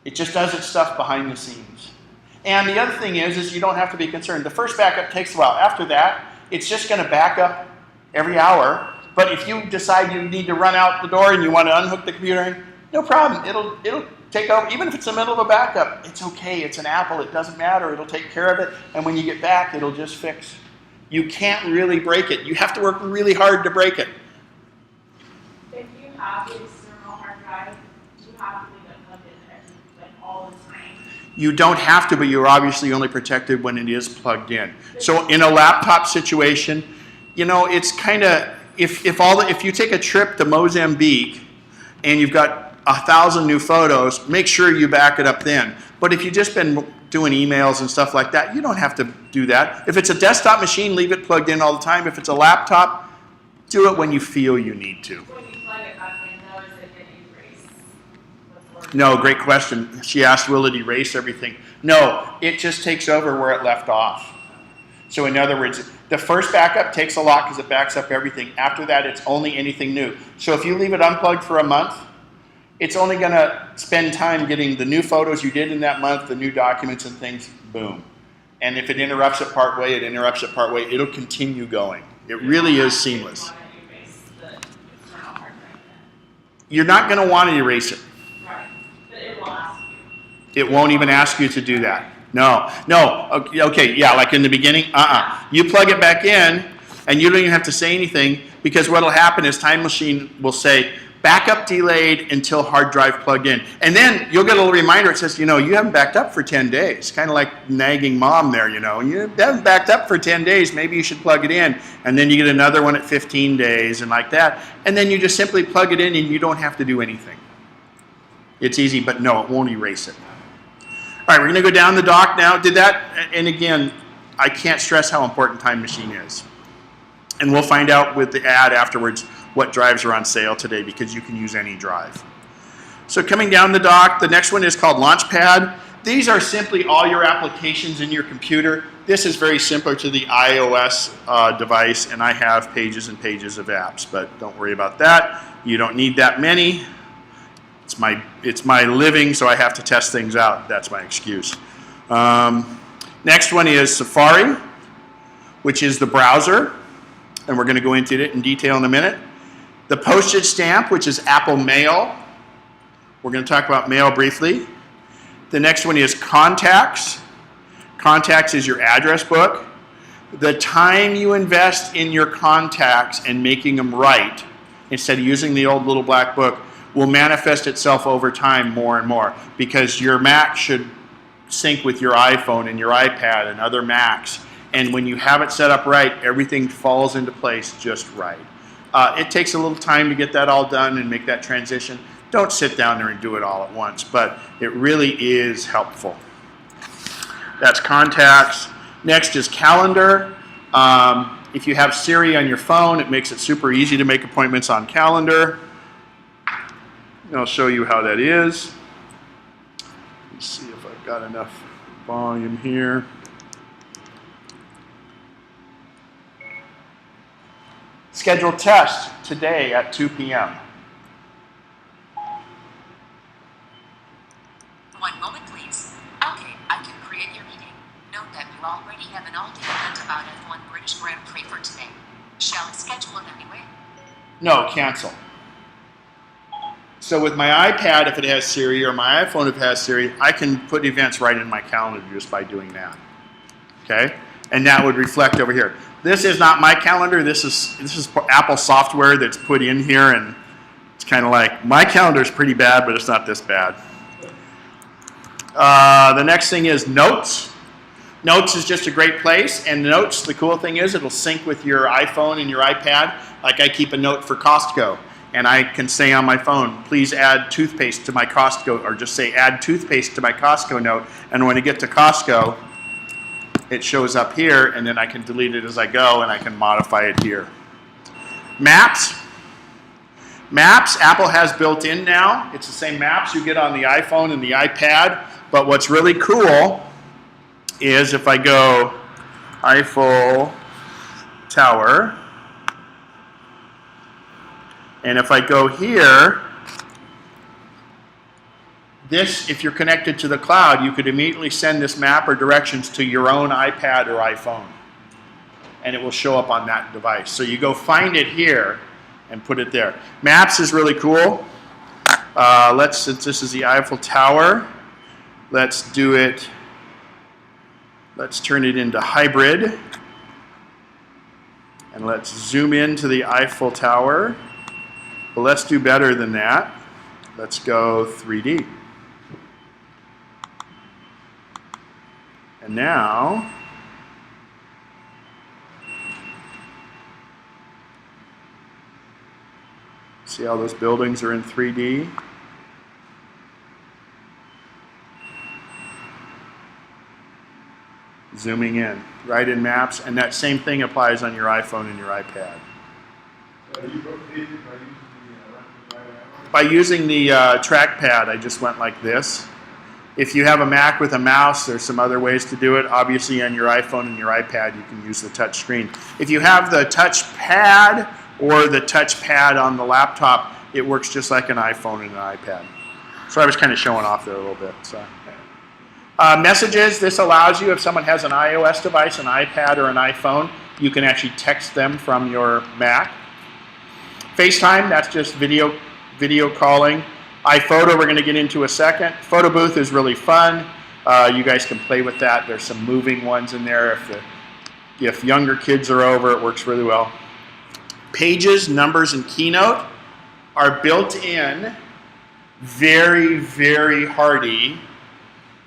It just does its stuff behind the scenes. And the other thing is you don't have to be concerned. The first backup takes a while. After that, it's just going to back up every hour. But if you decide you need to run out the door and you want to unhook the computer, no problem. It'll take over. Even if it's in the middle of a backup, it's okay. It's an Apple. It doesn't matter. It'll take care of it. And when you get back, it'll just fix. You can't really break it. You have to work really hard to break it. If you have a external hard drive, you have to leave it plugged in all the time. You don't have to, but you're obviously only protected when it is plugged in. So in a laptop situation, it's kind of, if you take a trip to Mozambique and you've got 1,000 new photos, make sure you back it up then. But if you've just been doing emails and stuff like that, you don't have to do that. If it's a desktop machine, leave it plugged in all the time. If it's a laptop, do it when you feel you need to. When you plug it back in, though, is it going to erase before? No, great question. She asked, will it erase everything? No, it just takes over where it left off. So in other words, the first backup takes a lot because it backs up everything. After that, it's only anything new. So if you leave it unplugged for a month, it's only going to spend time getting the new photos you did in that month, the new documents and things, boom. And if it interrupts it part way, it interrupts it part way. It'll continue going. It really is seamless. Why don't you erase the external hard drive then? You're not going to want to erase it. Right, but it will ask you. It won't even ask you to do that. No. Okay, yeah, like in the beginning, You plug it back in, and you don't even have to say anything, because what will happen is Time Machine will say, backup delayed until hard drive plugged in. And then you'll get a little reminder. It says, you haven't backed up for 10 days. Kind of like nagging mom there, You haven't backed up for 10 days. Maybe you should plug it in. And then you get another one at 15 days and like that. And then you just simply plug it in and you don't have to do anything. It's easy, but no, it won't erase it. All right, we're going to go down the dock now. Did that? And again, I can't stress how important Time Machine is. And we'll find out with the ad afterwards what drives are on sale today, because you can use any drive. So coming down the dock, the next one is called Launchpad. These are simply all your applications in your computer. This is very similar to the iOS device, and I have pages and pages of apps, but don't worry about that. You don't need that many. It's my living, so I have to test things out. That's my excuse. Next one is Safari, which is the browser, and we're going to go into it in detail in a minute. The postage stamp, which is Apple Mail. We're going to talk about Mail briefly. The next one is Contacts. Contacts is your address book. The time you invest in your contacts and making them right, instead of using the old little black book, will manifest itself over time more and more, because your Mac should sync with your iPhone and your iPad and other Macs. And when you have it set up right, everything falls into place just right. It takes a little time to get that all done and make that transition. Don't sit down there and do it all at once, but it really is helpful. That's Contacts. Next is Calendar. If you have Siri on your phone, it makes it super easy to make appointments on Calendar. And I'll show you how that is. Let's see if I've got enough volume here. Scheduled test today at 2 p.m. One moment, please. Okay, I can create your meeting. Note that you already have an all-day event about F1 British Grand Prix for today. Shall I schedule it anyway? No, cancel. So with my iPad, if it has Siri, or my iPhone if it has Siri, I can put events right in my calendar just by doing that. Okay? And that would reflect over here. This is not my calendar. This is Apple software that's put in here, and it's kind of like, my calendar is pretty bad, but it's not this bad. The next thing is Notes. Notes is just a great place, and Notes, the cool thing is it'll sync with your iPhone and your iPad. Like I keep a note for Costco, and I can say on my phone, please add toothpaste to my Costco, or just say add toothpaste to my Costco note, and when I get to Costco, it shows up here, and then I can delete it as I go, and I can modify it here. Maps. Maps, Apple has built in now. It's the same maps you get on the iPhone and the iPad, but what's really cool is if I go Eiffel Tower, and if I go here, this, if you're connected to the cloud, you could immediately send this map or directions to your own iPad or iPhone, and it will show up on that device. So you go find it here and put it there. Maps is really cool. Since this is the Eiffel Tower, let's do it. Let's turn it into hybrid, and let's zoom into the Eiffel Tower. But let's do better than that. Let's go 3D. And now, see how those buildings are in 3D? Zooming in, right in Maps, and that same thing applies on your iPhone and your iPad. Are you rotated by using the left and right arrow? By using the trackpad, I just went like this. If you have a Mac with a mouse, there's some other ways to do it. Obviously, on your iPhone and your iPad, you can use the touch screen. If you have the touchpad or the touchpad on the laptop, it works just like an iPhone and an iPad. So I was kind of showing off there a little bit. So. Messages, this allows you, if someone has an iOS device, an iPad, or an iPhone, you can actually text them from your Mac. FaceTime, that's just video calling. iPhoto, we're going to get into a second. Photo booth is really fun. You guys can play with that. There's some moving ones in there. If younger kids are over, it works really well. Pages, Numbers, and Keynote are built in, very, very hardy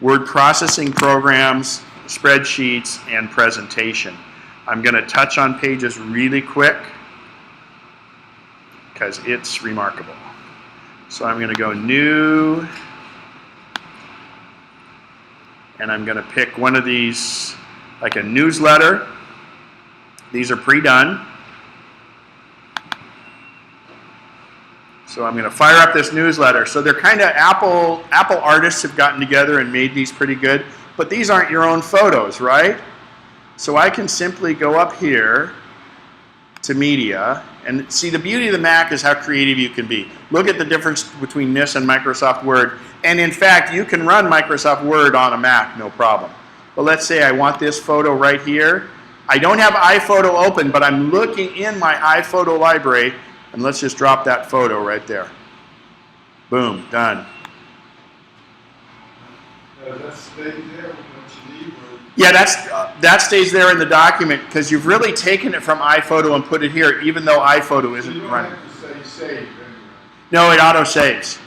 word processing programs, spreadsheets, and presentation. I'm going to touch on Pages really quick because it's remarkable. So I'm going to go New, and I'm going to pick one of these, like a newsletter. These are pre-done. So I'm going to fire up this newsletter. So they're kind of Apple artists have gotten together and made these pretty good, but these aren't your own photos, right? So I can simply go up here to Media, and see, the beauty of the Mac is how creative you can be. Look at the difference between this and Microsoft Word. And in fact, you can run Microsoft Word on a Mac, no problem. But let's say I want this photo right here. I don't have iPhoto open, but I'm looking in my iPhoto library, and let's just drop that photo right there. Boom, done. That's staying there once you leave, or? Yeah, that stays there in the document because you've really taken it from iPhoto and put it here, even though iPhoto So isn't you don't running. have to say save anyway. No, it auto-saves.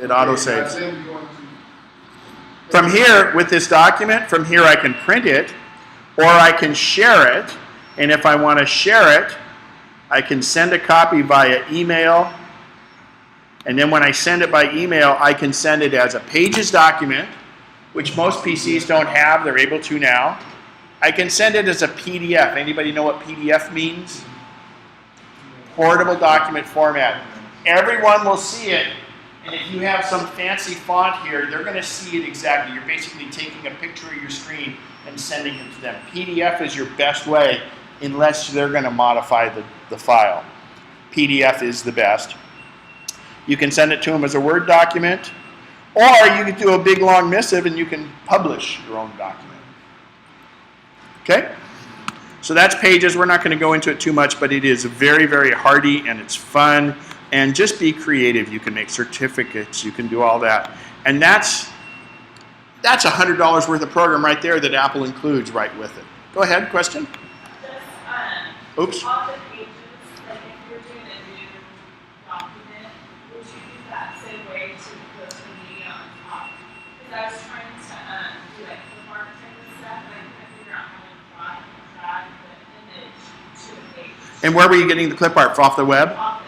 It auto-saves. Then you want to- From here, with this document, from here I can print it, or I can share it, and if I want to share it, I can send a copy via email, and then when I send it by email, I can send it as a Pages document, which most PCs don't have. They're able to now. I can send it as a PDF. Anybody know what PDF means? Portable document format. Everyone will see it, and if you have some fancy font here, they're going to see it exactly. You're basically taking a picture of your screen and sending it to them. PDF is your best way, unless they're going to modify the file. PDF is the best. You can send it to them as a Word document, or you can do a big long missive and you can publish your own document. Okay? So that's Pages. We're not going to go into it too much, but it is very, very hardy and it's fun. And just be creative. You can make certificates. You can do all that. And that's $100 worth of program right there that Apple includes right with it. Go ahead, question? Just, Oops. on the pages, like if you're doing a new document, would you use that same way to put the media on top? Because I was trying to do like the mark type of stuff, and I couldn't figure out how to drag the image to a page And where were you getting the clip art? Off the web? off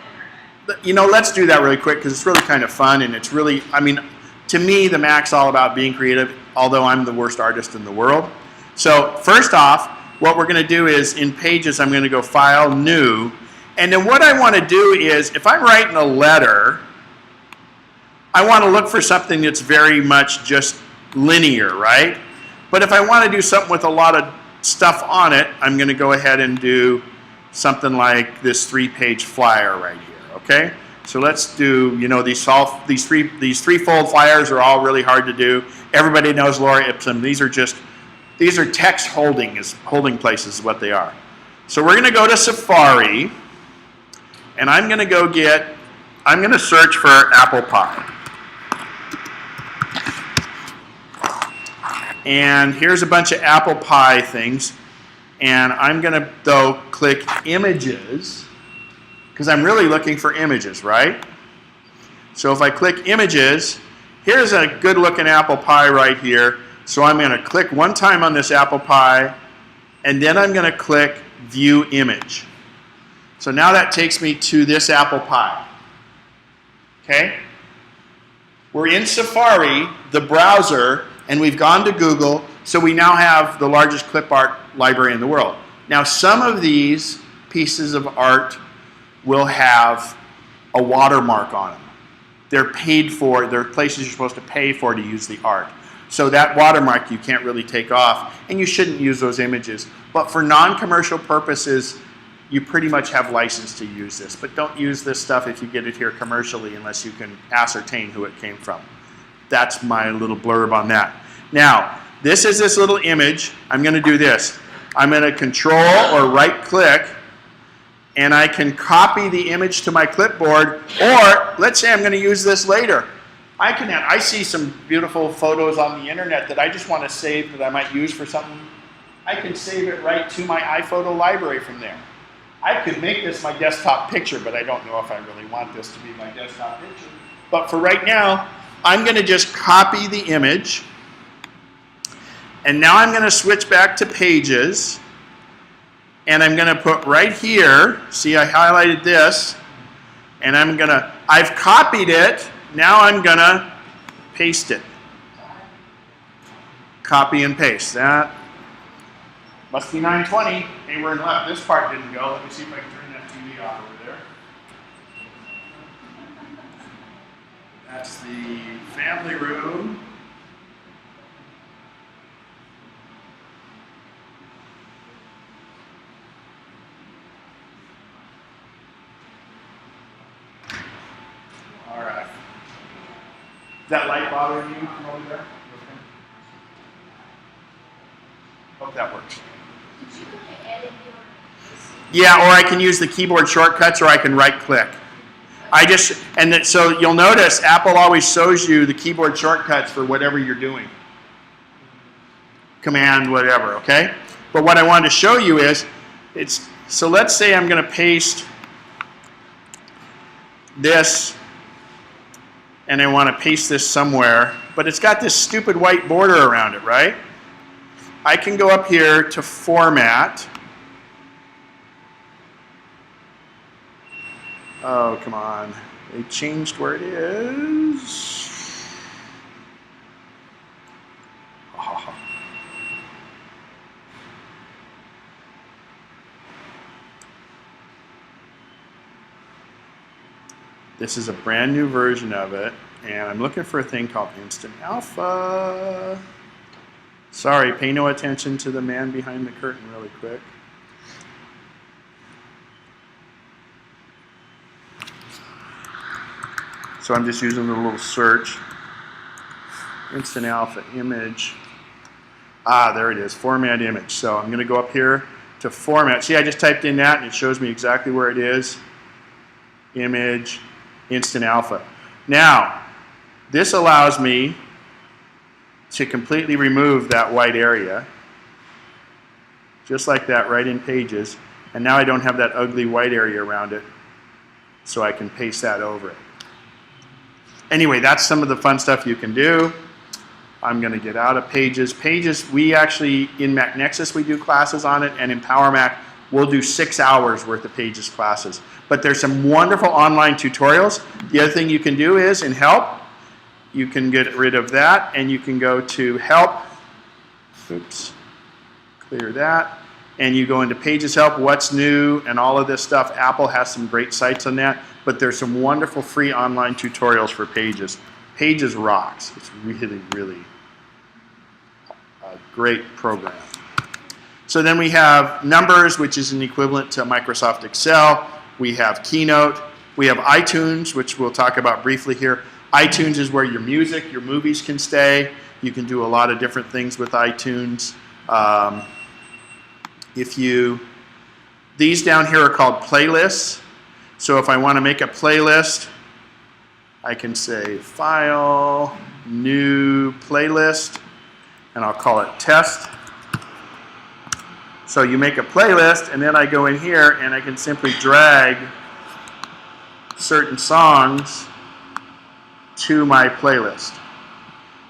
the internet. You know, let's do that really quick because it's really kind of fun and it's really, I mean, to me, the Mac's all about being creative, although I'm the worst artist in the world. So first off, what we're going to do is in Pages, I'm going to go File, New. And then what I want to do is, if I'm writing a letter, I want to look for something that's very much just linear, right? But if I want to do something with a lot of stuff on it, I'm going to go ahead and do something like this 3-page flyer right here, okay? So let's do, you know, these three-fold flyers are all really hard to do. Everybody knows Laura Ipsum. These are text holding places is what they are. So we're going to go to Safari, and I'm going to search for apple pie. And here's a bunch of apple pie things. And I'm going to, though, click Images, because I'm really looking for images, right? So if I click Images, here's a good-looking apple pie right here. So I'm going to click one time on this apple pie, and then I'm going to click View Image. So now that takes me to this apple pie. Okay? We're in Safari, the browser, and we've gone to Google, so we now have the largest clip art library in the world. Now, some of these pieces of art will have a watermark on them. They're paid for, they're places you're supposed to pay for to use the art. So that watermark you can't really take off, and you shouldn't use those images. But for non-commercial purposes, you pretty much have license to use this. But don't use this stuff if you get it here commercially unless you can ascertain who it came from. That's my little blurb on that. Now, this is this little image. I'm going to do this. I'm going to control or right click, and I can copy the image to my clipboard, or let's say I'm going to use this later. I see some beautiful photos on the internet that I just want to save that I might use for something. I can save it right to my iPhoto library from there. I could make this my desktop picture, but I don't know if I really want this to be my desktop picture. But for right now, I'm going to just copy the image. And now I'm going to switch back to Pages. And I'm going to put right here, see I highlighted this, and I've copied it. Now I'm going to paste it. Copy and paste. That must be 920. Hey, we're in left. This part didn't go. Let me see if I can turn that TV off over there. That's the family room. All right. Is that light bothering you from over there? Okay. Hope that works. Did you go to edit your? Yeah, or I can use the keyboard shortcuts, or I can right-click. So you'll notice Apple always shows you the keyboard shortcuts for whatever you're doing. Command, whatever, okay? But what I wanted to show you is, so let's say I'm going to paste this, and I want to paste this somewhere, but it's got this stupid white border around it, right? I can go up here to Format. Oh, come on. They changed where it is. Oh. This is a brand new version of it, and I'm looking for a thing called Instant Alpha. Sorry, pay no attention to the man behind the curtain really quick. So I'm just using the little search. Instant Alpha image. Ah, there it is, Format image. So I'm going to go up here to Format. See, I just typed in that, and it shows me exactly where it is. Image, Instant Alpha. Now, this allows me to completely remove that white area. Just like that, right in Pages. And now I don't have that ugly white area around it, so I can paste that over it. Anyway, that's some of the fun stuff you can do. I'm going to get out of Pages. Pages, we actually, in Mac Nexus, we do classes on it, and in PowerMac, we'll do 6 hours worth of Pages classes. But there's some wonderful online tutorials. The other thing you can do is, in Help, you can get rid of that, and you can go to Help. Oops. Clear that. And you go into Pages Help, What's New, and all of this stuff. Apple has some great sites on that. But there's some wonderful free online tutorials for Pages. Pages rocks. It's really, really a great program. So then we have Numbers, which is an equivalent to Microsoft Excel. We have Keynote. We have iTunes, which we'll talk about briefly here. iTunes is where your music, your movies can stay. You can do a lot of different things with iTunes. These down here are called playlists. So if I want to make a playlist, I can say File, New Playlist, and I'll call it Test. So you make a playlist, and then I go in here and I can simply drag certain songs to my playlist.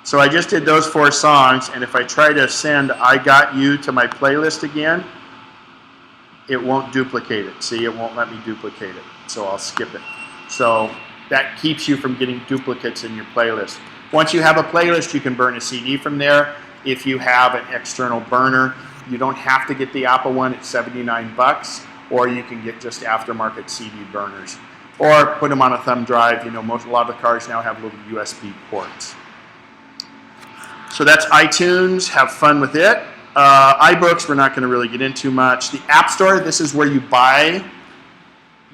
So I just did those 4 songs, and if I try to send I Got You to my playlist again, it won't duplicate it. See, it won't let me duplicate it. So I'll skip it. So that keeps you from getting duplicates in your playlist. Once you have a playlist, you can burn a CD from there. If you have an external burner, you don't have to get the Apple one. It's $79, or you can get just aftermarket CD burners, or put them on a thumb drive. You know, a lot of the cars now have little USB ports. So that's iTunes. Have fun with it. iBooks, we're not going to really get into much. The App Store, this is where you buy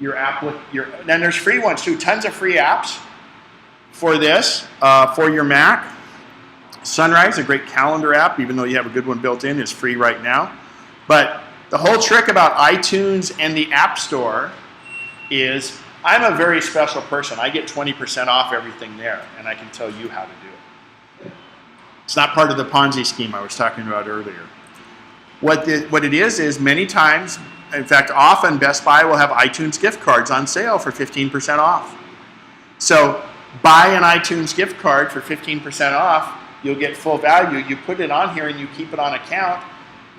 your app. Then there's free ones too. Tons of free apps for this, for your Mac. Sunrise, a great calendar app, even though you have a good one built in, is free right now. But the whole trick about iTunes and the App Store is I'm a very special person. I get 20% off everything there, and I can tell you how to do it. It's not part of the Ponzi scheme I was talking about earlier. What it is many times, in fact, often Best Buy will have iTunes gift cards on sale for 15% off. So buy an iTunes gift card for 15% off. You'll get full value. You put it on here and you keep it on account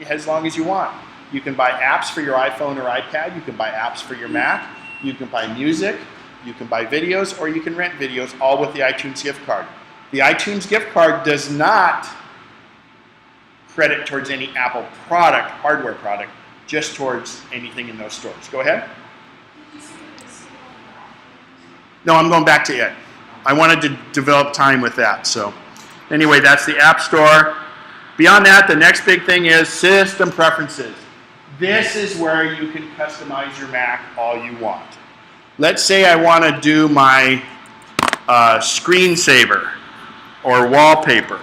as long as you want. You can buy apps for your iPhone or iPad. You can buy apps for your Mac. You can buy music. You can buy videos, or you can rent videos, all with the iTunes gift card. The iTunes gift card does not credit towards any Apple product, hardware product, just towards anything in those stores. Go ahead. Did you see the seal on No, I'm going back to it. I wanted to develop time with that. So anyway, that's the App Store. Beyond that, the next big thing is system preferences. This is where you can customize your Mac all you want. Let's say I want to do my screensaver or wallpaper.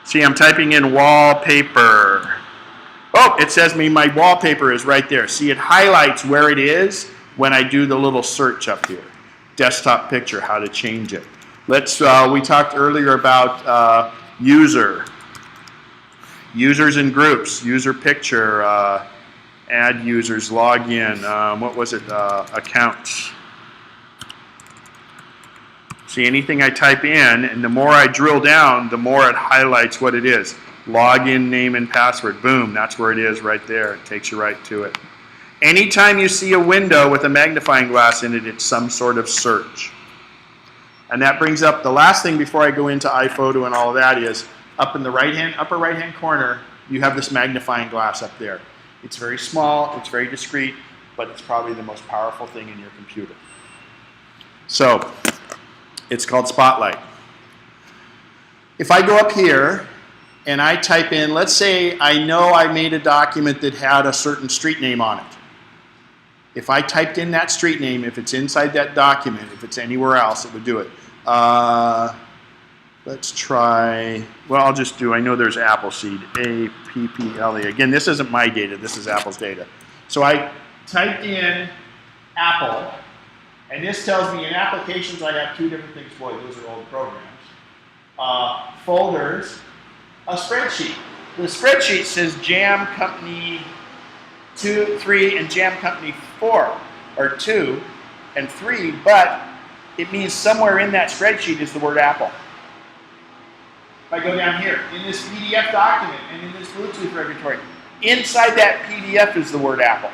See, I'm typing in wallpaper. Oh, it says me my wallpaper is right there. See, it highlights where it is when I do the little search up here. Desktop picture, how to change it. We talked earlier about users and groups, user picture, add users, login, what was it, accounts. See, anything I type in, and the more I drill down, the more it highlights what it is. Login, name, and password. Boom, that's where it is right there. It takes you right to it. Anytime you see a window with a magnifying glass in it, it's some sort of search. And that brings up the last thing before I go into iPhoto and all of that is up in the upper right-hand corner, you have this magnifying glass up there. It's very small, it's very discreet, but it's probably the most powerful thing in your computer. So, it's called Spotlight. If I go up here and I type in, let's say I know I made a document that had a certain street name on it. If I typed in that street name, if it's inside that document, if it's anywhere else, it would do it. Let's try, well, I'll just do, I know there's Appleseed, A-P-P-L-E. Again, this isn't my data, this is Apple's data. So I typed in Apple, and this tells me in applications I have two different things. Boy, those are old programs. Folders, a spreadsheet. The spreadsheet says Jam Company 2, 3, and Jam Company 4, or 2 and 3, but it means somewhere in that spreadsheet is the word Apple. If I go down here, in this PDF document and in this Bluetooth repository, inside that PDF is the word Apple.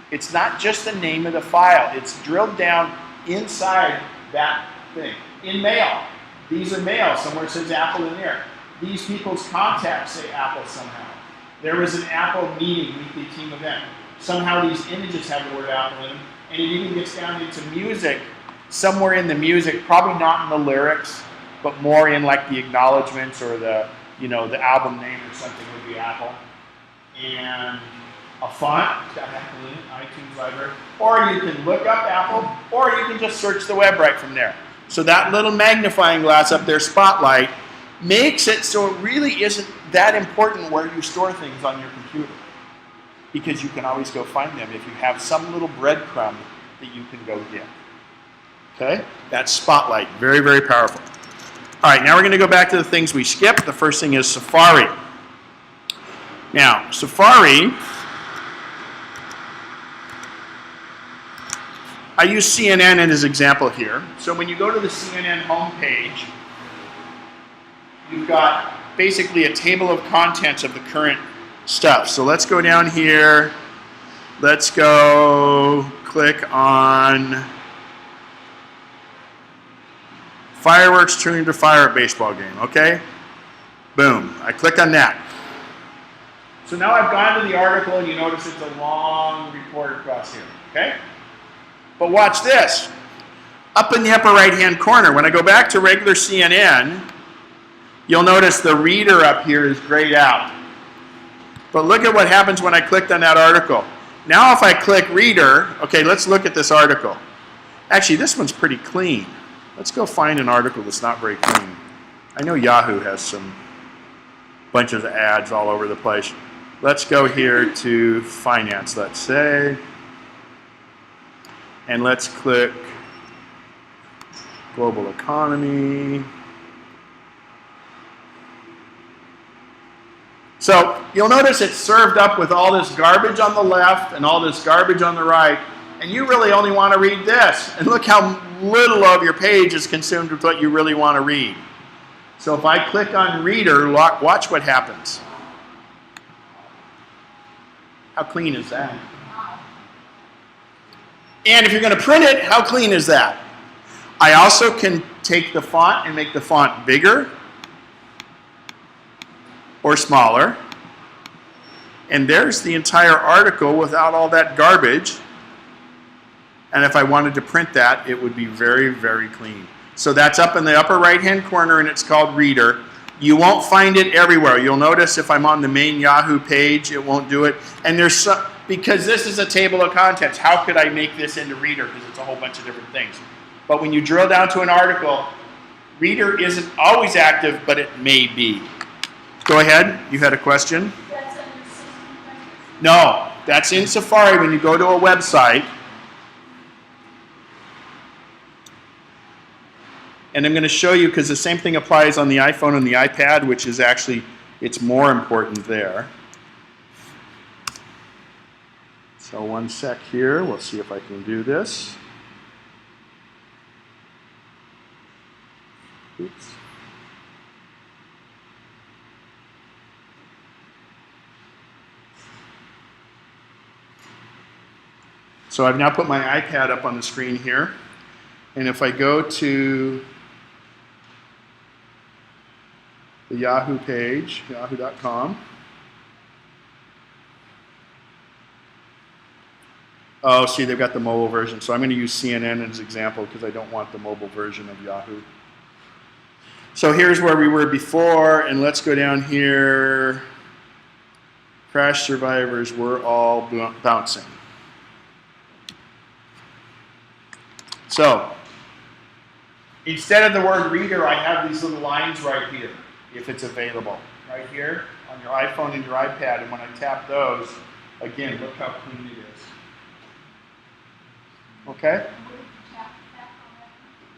It's not just the name of the file. It's drilled down inside that thing. In mail, these are mail. Somewhere says Apple in there. These people's contacts say Apple somehow. There was an Apple meeting, weekly team event. Somehow these images have the word Apple in them, and it even gets down into music. Somewhere in the music, probably not in the lyrics, but more in like the acknowledgments or the, the album name or something would be Apple. And a font, it's got Apple in it, iTunes library. Or you can look up Apple, or you can just search the web right from there. So that little magnifying glass up there, Spotlight, makes it so it really isn't that important where you store things on your computer. Because you can always go find them if you have some little breadcrumb that you can go get. Okay? That's Spotlight. Very, very powerful. All right, now we're going to go back to the things we skipped. The first thing is Safari. Now, Safari, I use CNN as an example here. So when you go to the CNN homepage, you've got basically a table of contents of the current stuff. So let's go down here. Let's go click on fireworks turning into fire at baseball game, okay? Boom, I click on that. So now I've gone to the article and you notice it's a long report across here, okay? But watch this. Up in the upper right-hand corner, when I go back to regular CNN, you'll notice the reader up here is grayed out. But look at what happens when I clicked on that article. Now if I click reader, okay, let's look at this article. Actually, this one's pretty clean. Let's go find an article that's not very clean. I know Yahoo has some bunches of ads all over the place. Let's go here to finance, let's say. And let's click global economy. So you'll notice it's served up with all this garbage on the left and all this garbage on the right, and you really only want to read this. And look how little of your page is consumed with what you really want to read. So if I click on reader, watch what happens. How clean is that? And if you're going to print it, how clean is that? I also can take the font and make the font bigger or smaller. And there's the entire article without all that garbage. And if I wanted to print that, it would be very, very clean. So that's up in the upper right-hand corner, and it's called Reader. You won't find it everywhere. You'll notice if I'm on the main Yahoo page, it won't do it. And there's some, because this is a table of contents, how could I make this into Reader? Because it's a whole bunch of different things. But when you drill down to an article, Reader isn't always active, but it may be. Go ahead. You had a question? That's under system preferences? No, that's in Safari when you go to a website. And I'm going to show you, because the same thing applies on the iPhone and the iPad, which is actually, it's more important there. So one sec here. We'll see if I can do this. Oops. So I've now put my iPad up on the screen here. And if I go to the Yahoo page, yahoo.com. Oh, see, they've got the mobile version. So I'm going to use CNN as an example because I don't want the mobile version of Yahoo. So here's where we were before, and let's go down here. Crash survivors were all bouncing. So instead of the word reader, I have these little lines right here, if it's available. Right here on your iPhone and your iPad. And when I tap those, again, look how clean it is. Okay?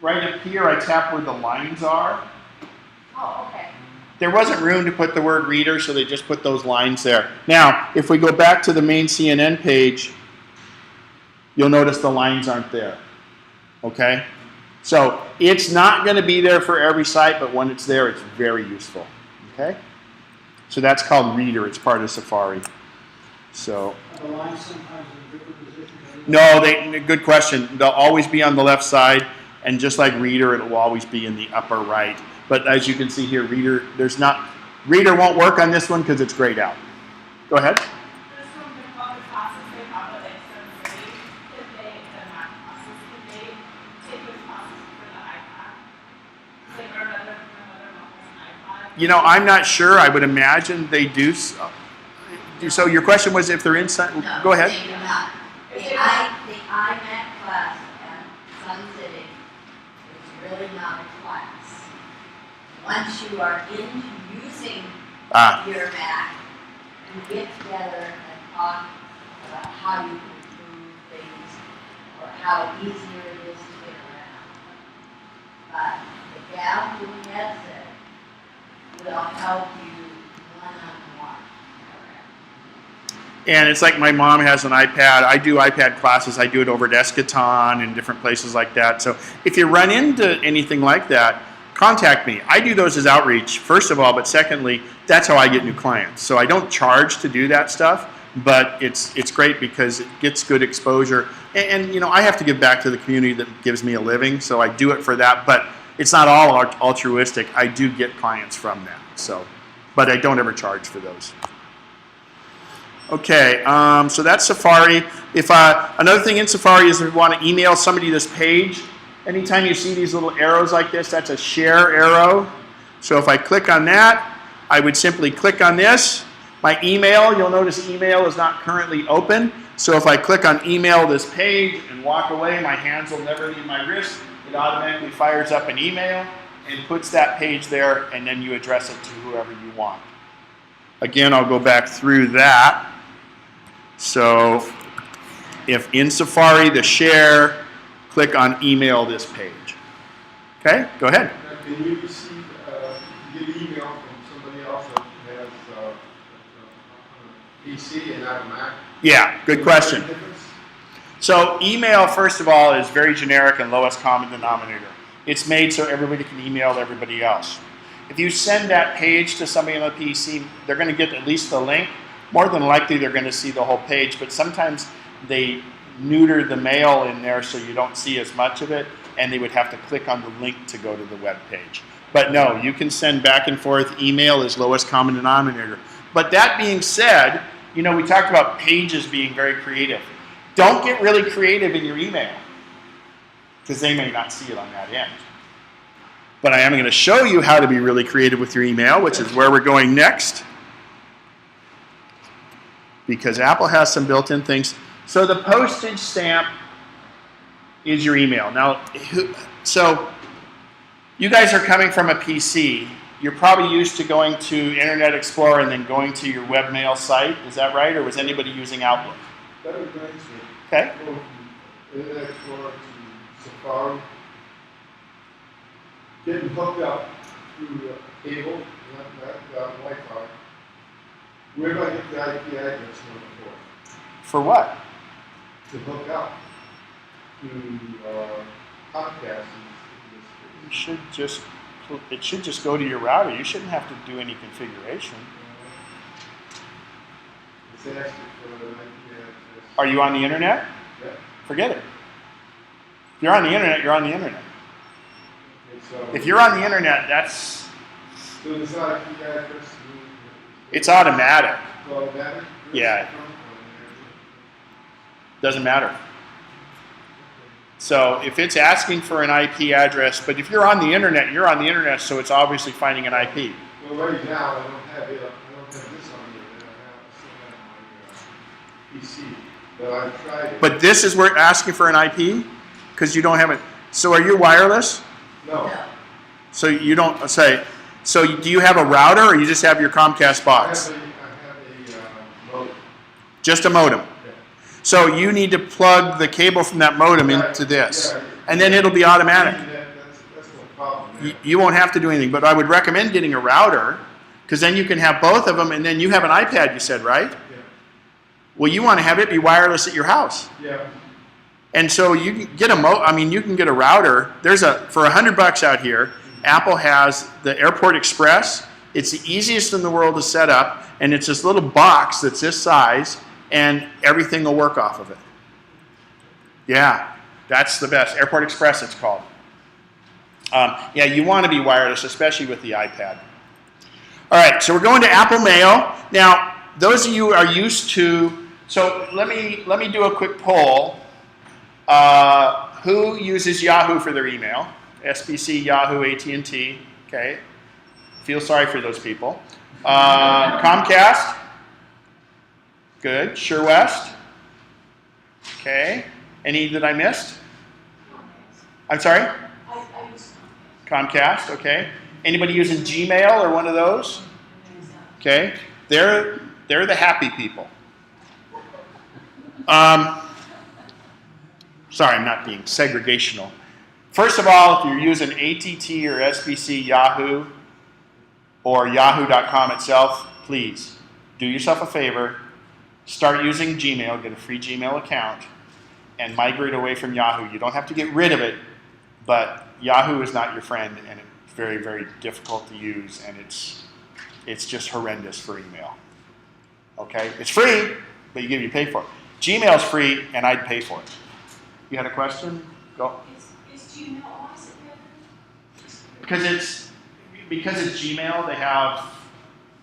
Right up here, I tap where the lines are. Oh, okay. There wasn't room to put the word reader, so they just put those lines there. Now, if we go back to the main CNN page, you'll notice the lines aren't there. Okay? So it's not going to be there for every site, but when it's there, it's very useful. Okay? So that's called Reader. It's part of Safari. So. The lines sometimes in different positions. No, good question. They'll always be on the left side, and just like Reader, it will always be in the upper right. But as you can see here, Reader won't work on this one because it's grayed out. Go ahead. There's some other classes they have at Accessibility. Could they, the Mac classes, could they take those classes for the iPad? Like, or another mobile iPad? You know, I'm not sure. I would imagine they do. So your question was if they're inside. No, Go ahead. they do not. The iMac class at Sun City is really not a class. Once you are into using your Mac, you get together and talk about how you can improve things or how easier it is to get around. But the gal doing that will help you one-on-one. And it's like my mom has an iPad. I do iPad classes. I do it over at Eschaton and different places like that. So if you run into anything like that, contact me. I do those as outreach, first of all, but secondly, that's how I get new clients. So I don't charge to do that stuff, but it's great because it gets good exposure. And you know, I have to give back to the community that gives me a living, so I do it for that. But it's not all altruistic. I do get clients from that. So, but I don't ever charge for those. Okay, so that's Safari. If another thing in Safari is if you want to email somebody this page, anytime you see these little arrows like this, that's a share arrow. So if I click on that, I would simply click on this. My email, you'll notice email is not currently open. So if I click on email this page and walk away, my hands will never leave my wrist. It automatically fires up an email and puts that page there, and then you address it to whoever you want. Again, I'll go back through that. So if in Safari, the share, click on email this page. Okay, go ahead. Now, can you receive, get email from somebody else that has a PC and not a Mac? Yeah, good question. So email, first of all, is very generic and lowest common denominator. It's made so everybody can email everybody else. If you send that page to somebody on a PC, they're going to get at least the link. More than likely, they're going to see the whole page, but sometimes they neuter the mail in there so you don't see as much of it, and they would have to click on the link to go to the web page. But no, you can send back and forth. Email is lowest common denominator. But that being said, you know, we talked about pages being very creative. Don't get really creative in your email, because they may not see it on that end. But I am going to show you how to be really creative with your email, which is where we're going next. Because Apple has some built-in things. So the postage stamp is your email. Now, so you guys are coming from a PC. You're probably used to going to Internet Explorer and then going to your webmail site. Is that right? Or was anybody using Outlook? That was nice. Okay. Go from Internet Explorer to Safari. Getting hooked up through cable, not Wi-Fi. Where do I get the IP address number For what? to hook up to Comcast? You should just, it should just go to your router. You shouldn't have to do any configuration. It's asking for an IP address. Are you on the internet? Yeah. Forget it. If you're on the internet, you're on the internet. Okay, so If you're on the internet, that's, so this IP address it's automatic. is automatic? Yeah. Doesn't matter. So if it's asking for an IP address, but if you're on the internet, you're on the internet, so it's obviously finding an IP. Well, right now, I don't have it. I don't have this on here. I still have my PC, but I've tried it. But this is where it's asking for an IP? Because you don't have it. So are you wireless? No. So you don't say. So do you have a router, or you just have your Comcast box? I have a modem. Just a modem. Yeah. So you need to plug the cable from that modem into this, and then it'll be automatic. That's no problem. You won't have to do anything. But I would recommend getting a router, because then you can have both of them, and then you have an iPad. You said, right? Yeah. Well, you want to have it be wireless at your house. Yeah. And so you can get you can get a router. There's for $100 out here, Apple has the Airport Express. It's the easiest in the world to set up, and it's this little box that's this size, and everything will work off of it. Yeah, that's the best. Airport Express, it's called. Yeah, you want to be wireless, especially with the iPad. All right, so we're going to Apple Mail. Now, those of you who are used to, so let me do a quick poll. Who uses Yahoo for their email? SBC, Yahoo, AT&T. Okay. Feel sorry for those people. Comcast. Good. SureWest. Okay. Any that I missed? I'm sorry? I use Comcast. Okay. Anybody using Gmail or one of those? Okay. They're the happy people. Sorry, I'm not being segregational. First of all, if you're using ATT or SBC, Yahoo, or Yahoo.com itself, please do yourself a favor, start using Gmail, get a free Gmail account, and migrate away from Yahoo. You don't have to get rid of it, but Yahoo is not your friend, and it's very, very difficult to use, and it's just horrendous for email. Okay? It's free, but you pay for it. Gmail's free, and I'd pay for it. You had a question? Go. Is Gmail, why is it better? Because it's Gmail,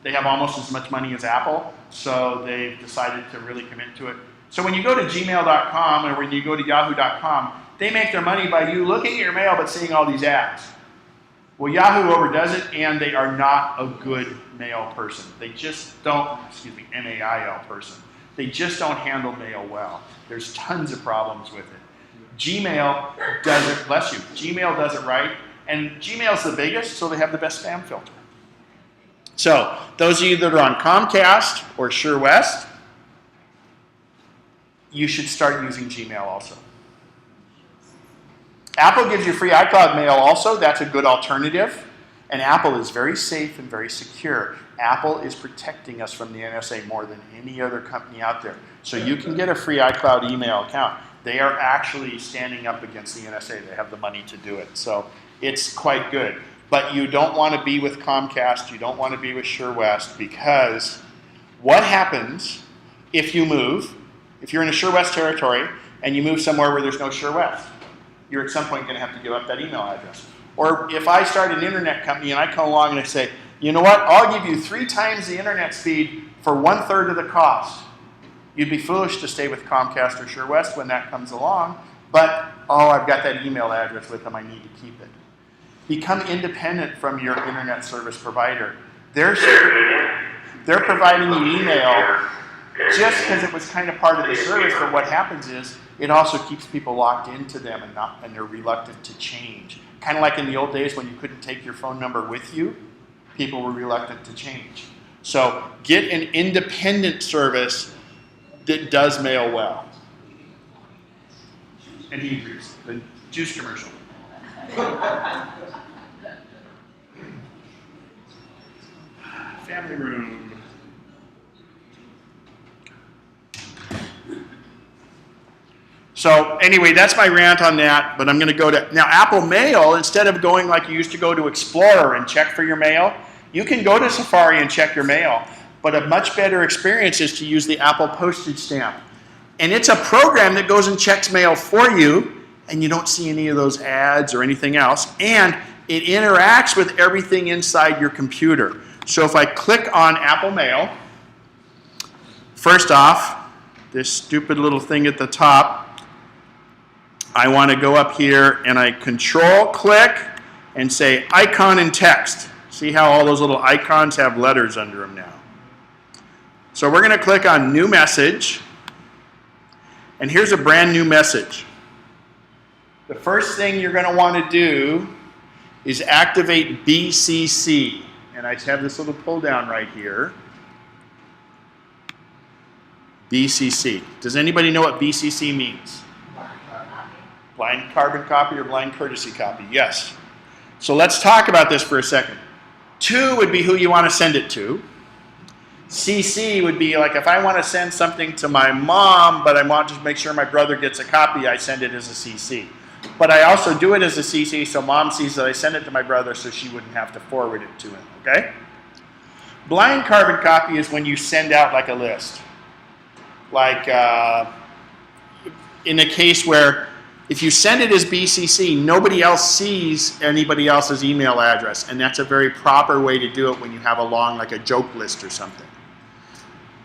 they have almost as much money as Apple, so they've decided to really commit to it. So when you go to gmail.com or when you go to yahoo.com, they make their money by you looking at your mail but seeing all these ads. Well, Yahoo overdoes it, and they are not a good mail person. They just don't, MAIL person. They just don't handle mail well. There's tons of problems with it. Gmail does it, bless you, Gmail does it right, and Gmail's the biggest, so they have the best spam filter. So, those of you that are on Comcast or SureWest, you should start using Gmail also. Apple gives you free iCloud Mail also. That's a good alternative. And Apple is very safe and very secure. Apple is protecting us from the NSA more than any other company out there. So you can get a free iCloud email account. They are actually standing up against the NSA. They have the money to do it. So it's quite good. But you don't want to be with Comcast. You don't want to be with SureWest, because what happens if you move, if you're in a SureWest territory and you move somewhere where there's no SureWest? You're at some point going to have to give up that email address. Or if I start an internet company and I come along and I say, you know what, I'll give you 3 times the internet speed for 1/3 of the cost. You'd be foolish to stay with Comcast or SureWest when that comes along, but, oh, I've got that email address with them, I need to keep it. Become independent from your internet service provider. They're providing you email just because it was kind of part of the service, but what happens is it also keeps people locked into them and they're reluctant to change. Kind of like in the old days when you couldn't take your phone number with you, people were reluctant to change. So get an independent service that does mail well. And he agrees. The juice commercial. Family room. So anyway, that's my rant on that, but I'm going to go to, now Apple Mail, instead of going like you used to go to Explorer and check for your mail, you can go to Safari and check your mail, but a much better experience is to use the Apple postage stamp. And it's a program that goes and checks mail for you, and you don't see any of those ads or anything else, and it interacts with everything inside your computer. So if I click on Apple Mail, first off, this stupid little thing at the top, I want to go up here and I control-click and say icon and text. See how all those little icons have letters under them now. So we're going to click on New Message, and here's a brand new message. The first thing you're going to want to do is activate BCC. And I have this little pull down right here. BCC. Does anybody know what BCC means? Blind carbon copy or blind courtesy copy? Yes. So let's talk about this for a second. To would be who you want to send it to. CC would be like if I want to send something to my mom, but I want to make sure my brother gets a copy, I send it as a CC. But I also do it as a CC so mom sees that I send it to my brother so she wouldn't have to forward it to him, okay? Blind carbon copy is when you send out like a list. Like in a case where if you send it as BCC, nobody else sees anybody else's email address, and that's a very proper way to do it when you have a long, like a joke list or something.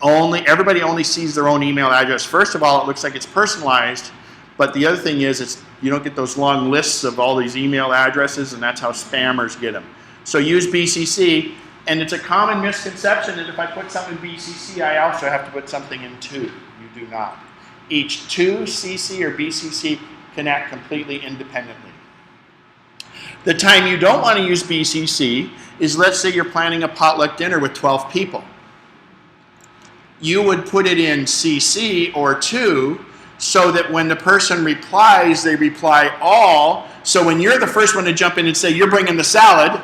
Everybody only sees their own email address. First of all, it looks like it's personalized, but the other thing is you don't get those long lists of all these email addresses, and that's how spammers get them. So use BCC, and it's a common misconception that if I put something in BCC, I also have to put something in to. You do not. Each to CC or BCC can act completely independently. The time you don't want to use BCC is, let's say you're planning a potluck dinner with 12 people. You would put it in CC or to so that when the person replies, they reply all. So when you're the first one to jump in and say, you're bringing the salad,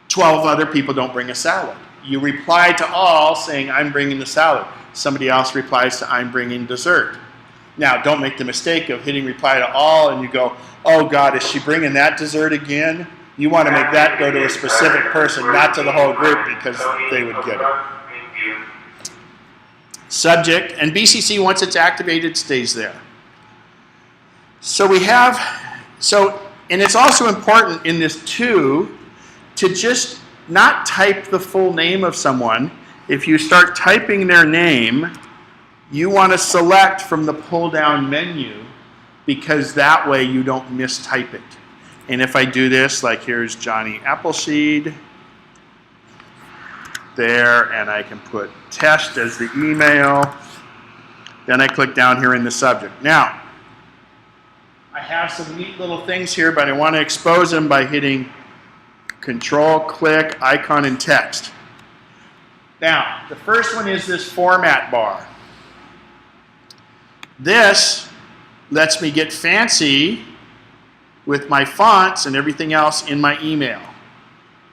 12 other people don't bring a salad. You reply to all saying, I'm bringing the salad. Somebody else replies to, I'm bringing dessert. Now, don't make the mistake of hitting reply to all and you go, oh God, is she bringing that dessert again? You want to make that go to a specific person, not to the whole group, because they would get it. Subject, and BCC, once it's activated, stays there. So and it's also important in this to just not type the full name of someone. If you start typing their name, you want to select from the pull-down menu, because that way you don't mistype it. And if I do this, like here's Johnny Appleseed there, and I can put test as the email. Then I click down here in the subject. Now, I have some neat little things here, but I want to expose them by hitting Control, click, icon, and text. Now, the first one is this format bar. This lets me get fancy with my fonts and everything else in my email.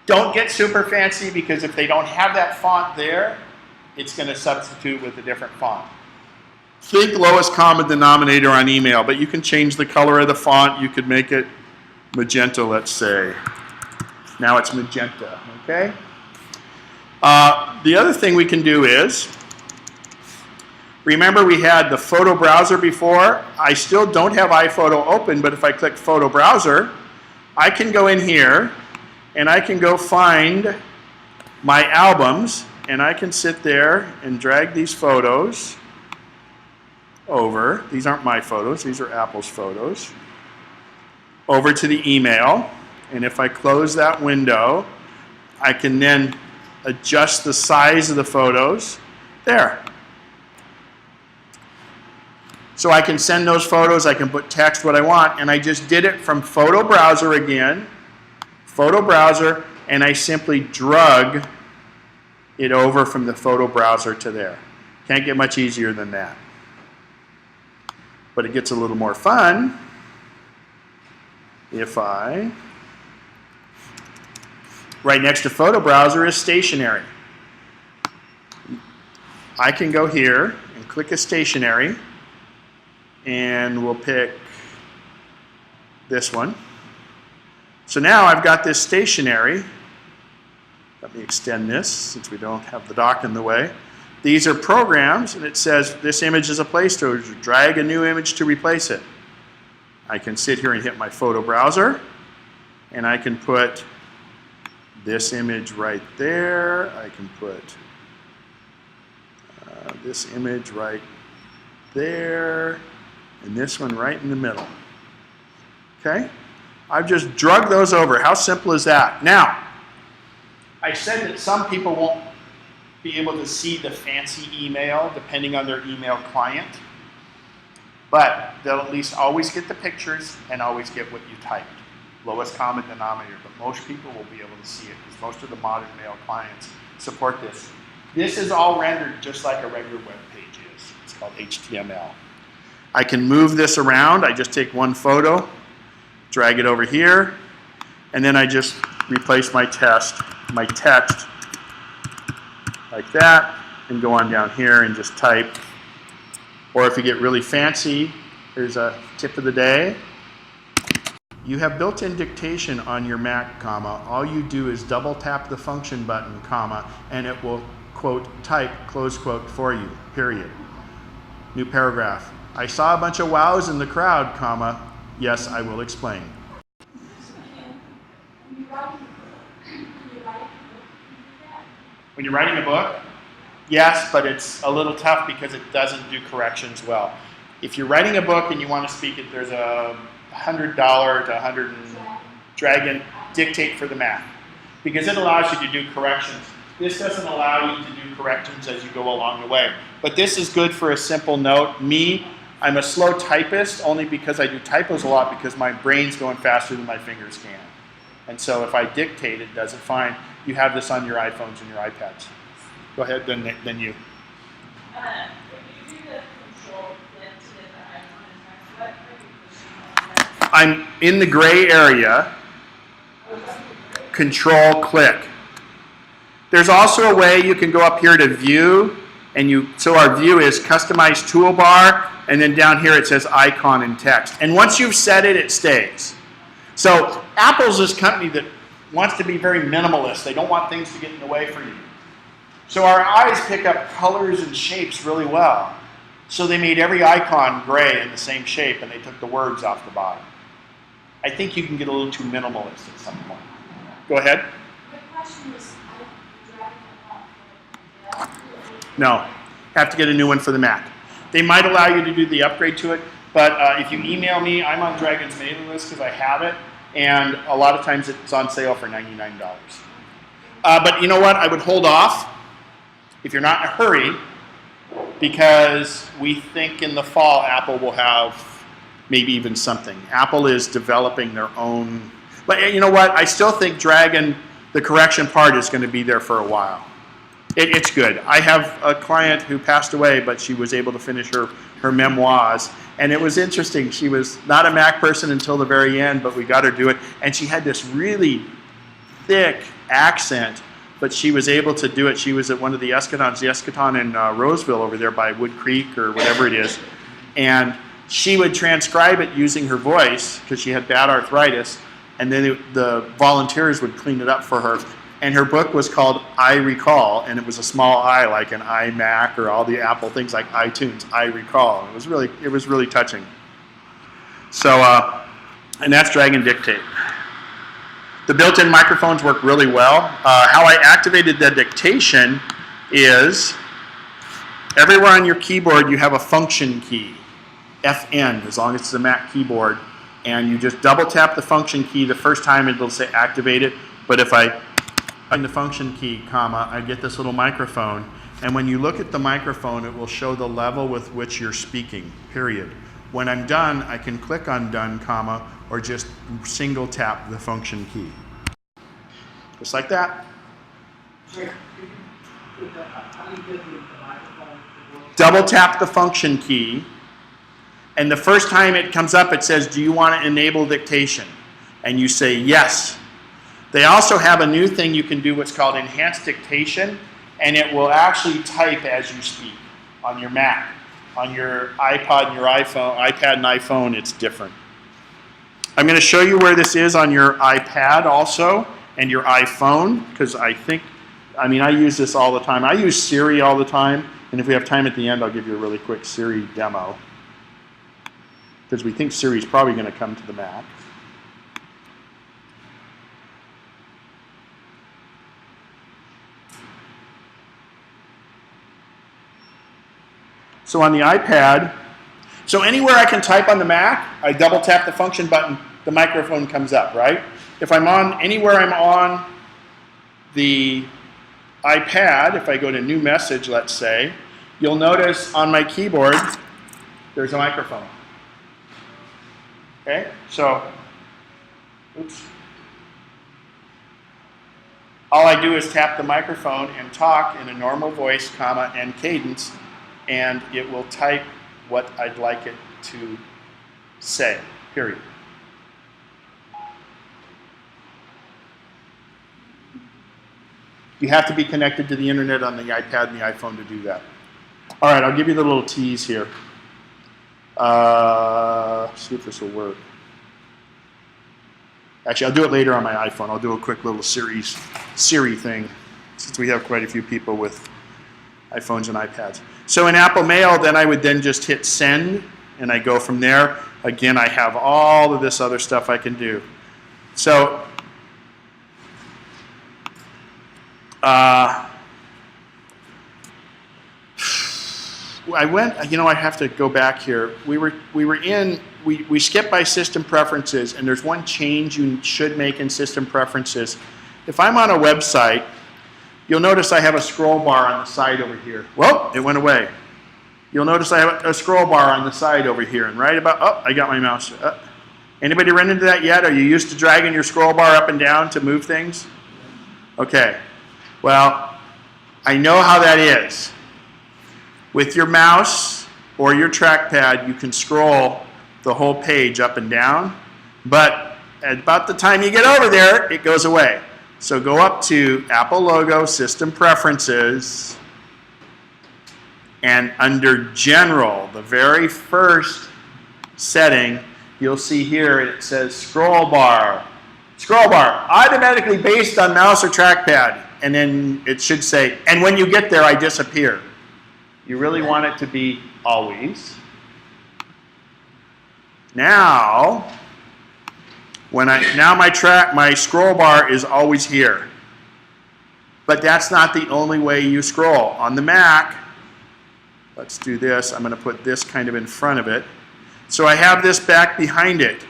Don't get super fancy, because if they don't have that font there, it's going to substitute with a different font. Think lowest common denominator on email, but you can change the color of the font. You could make it magenta, let's say. Now it's magenta, okay? The other thing we can do is, remember we had the photo browser before. I still don't have iPhoto open, but if I click photo browser, I can go in here and I can go find my albums, and I can sit there and drag these photos over. These aren't my photos, these are Apple's photos. Over to the email, and if I close that window, I can then adjust the size of the photos there. So I can send those photos, I can put text what I want, and I just did it from photo browser again, photo browser, and I simply drug it over from the photo browser to there. Can't get much easier than that. But it gets a little more fun if right next to photo browser is stationery. I can go here and click a stationery, and we'll pick this one. So now I've got this stationery. Let me extend this since we don't have the dock in the way. These are programs, and it says this image is a placeholder. Drag a new image to replace it. I can sit here and hit my photo browser, and I can put this image right there. I can put this image right there, and this one right in the middle. Okay? I've just drug those over. How simple is that? Now, I said that some people won't be able to see the fancy email depending on their email client, but they'll at least always get the pictures and always get what you typed. Lowest common denominator, but most people will be able to see it because most of the modern mail clients support this. This is all rendered just like a regular web page is. It's called HTML. I can move this around. I just take one photo, drag it over here, and then I just replace my text like that, and go on down here and just type. Or if you get really fancy, here's a tip of the day. You have built-in dictation on your Mac, comma. All you do is double tap the function button, comma, and it will, quote, type, close quote, for you, period. New paragraph. I saw a bunch of wows in the crowd, comma. Yes, I will explain. When you're writing a book, yes, but it's a little tough because it doesn't do corrections well. If you're writing a book and you want to speak it, there's a $100 to $100 Dragon dictate for the Mac, because it allows you to do corrections. This doesn't allow you to do corrections as you go along the way. But this is good for a simple note. Me, I'm a slow typist only because I do typos a lot because my brain's going faster than my fingers can. And so if I dictate, it does it fine. You have this on your iPhones and your iPads. Go ahead, then you. If you do the control click to get the icon and text, what are you pushing on? I'm in the gray area. Control click. There's also a way you can go up here to view, and so our view is customize toolbar, and then down here it says icon and text. And once you've set it, it stays. So Apple's this company that wants to be very minimalist. They don't want things to get in the way for you. So our eyes pick up colors and shapes really well. So they made every icon gray in the same shape, and they took the words off the bottom. I think you can get a little too minimalist at some point. Go ahead. The question was, I'm dragging it up. No, have to get a new one for the Mac. They might allow you to do the upgrade to it, but if you email me, I'm on Dragon's mailing list because I have it, and a lot of times it's on sale for $99. But you know what? I would hold off if you're not in a hurry, because we think in the fall Apple will have maybe even something. Apple is developing their own, but you know what? I still think Dragon, the correction part, is going to be there for a while. It's good. I have a client who passed away, but she was able to finish her memoirs. And it was interesting. She was not a Mac person until the very end, but we got her to do it. And she had this really thick accent, but she was able to do it. She was at one of the Eskatons, the Eschaton in Roseville over there by Wood Creek or whatever it is. And she would transcribe it using her voice because she had bad arthritis. And then the volunteers would clean it up for her. And her book was called I Recall, and it was a small I, like an iMac or all the Apple things like iTunes. I Recall. It was really touching. So, and that's Dragon Dictate. The built-in microphones work really well. How I activated the dictation is everywhere on your keyboard you have a function key, FN, as long as it's a Mac keyboard, and you just double tap the function key. The first time it'll say activate it, but if I find the function key, comma, I get this little microphone, and when you look at the microphone, it will show the level with which you're speaking, period. When I'm done, I can click on done, comma, or just single tap the function key. Just like that. Double tap the function key, and the first time it comes up, it says, do you want to enable dictation? And you say yes. They also have a new thing you can do, what's called enhanced dictation, and it will actually type as you speak on your Mac. On your iPod and your iPad and iPhone, it's different. I'm going to show you where this is on your iPad also and your iPhone, because I use this all the time. I use Siri all the time, and if we have time at the end, I'll give you a really quick Siri demo, because we think Siri's probably going to come to the Mac. So on the iPad, so anywhere I can type on the Mac, I double tap the function button, the microphone comes up, right? If I'm on, anywhere I'm on the iPad, if I go to new message, let's say, you'll notice on my keyboard, there's a microphone. Okay, so, oops. All I do is tap the microphone and talk in a normal voice, comma, and cadence, and it will type what I'd like it to say, period. You have to be connected to the internet on the iPad and the iPhone to do that. All right, I'll give you the little tease here. See if this will work. Actually, I'll do it later on my iPhone. I'll do a quick little Siri thing, since we have quite a few people with iPhones and iPads. So in Apple Mail, then I would then just hit send, and I go from there. Again, I have all of this other stuff I can do. So I have to go back here. We skipped by system preferences, and there's one change you should make in system preferences. If I'm on a website, you'll notice I have a scroll bar on the side over here. Whoa, it went away. You'll notice I have a scroll bar on the side over here, and right about, I got my mouse. Anybody run into that yet? Are you used to dragging your scroll bar up and down to move things? Okay. Well, I know how that is. With your mouse or your trackpad, you can scroll the whole page up and down, but at about the time you get over there, it goes away. So go up to Apple logo, System Preferences, and under General, the very first setting, you'll see here it says Scroll Bar. Scroll Bar, automatically based on mouse or trackpad. And then it should say, and when you get there, I disappear. You really want it to be always. Now, my scroll bar is always here. But that's not the only way you scroll. On the Mac, let's do this. I'm going to put this kind of in front of it. So I have this back behind it.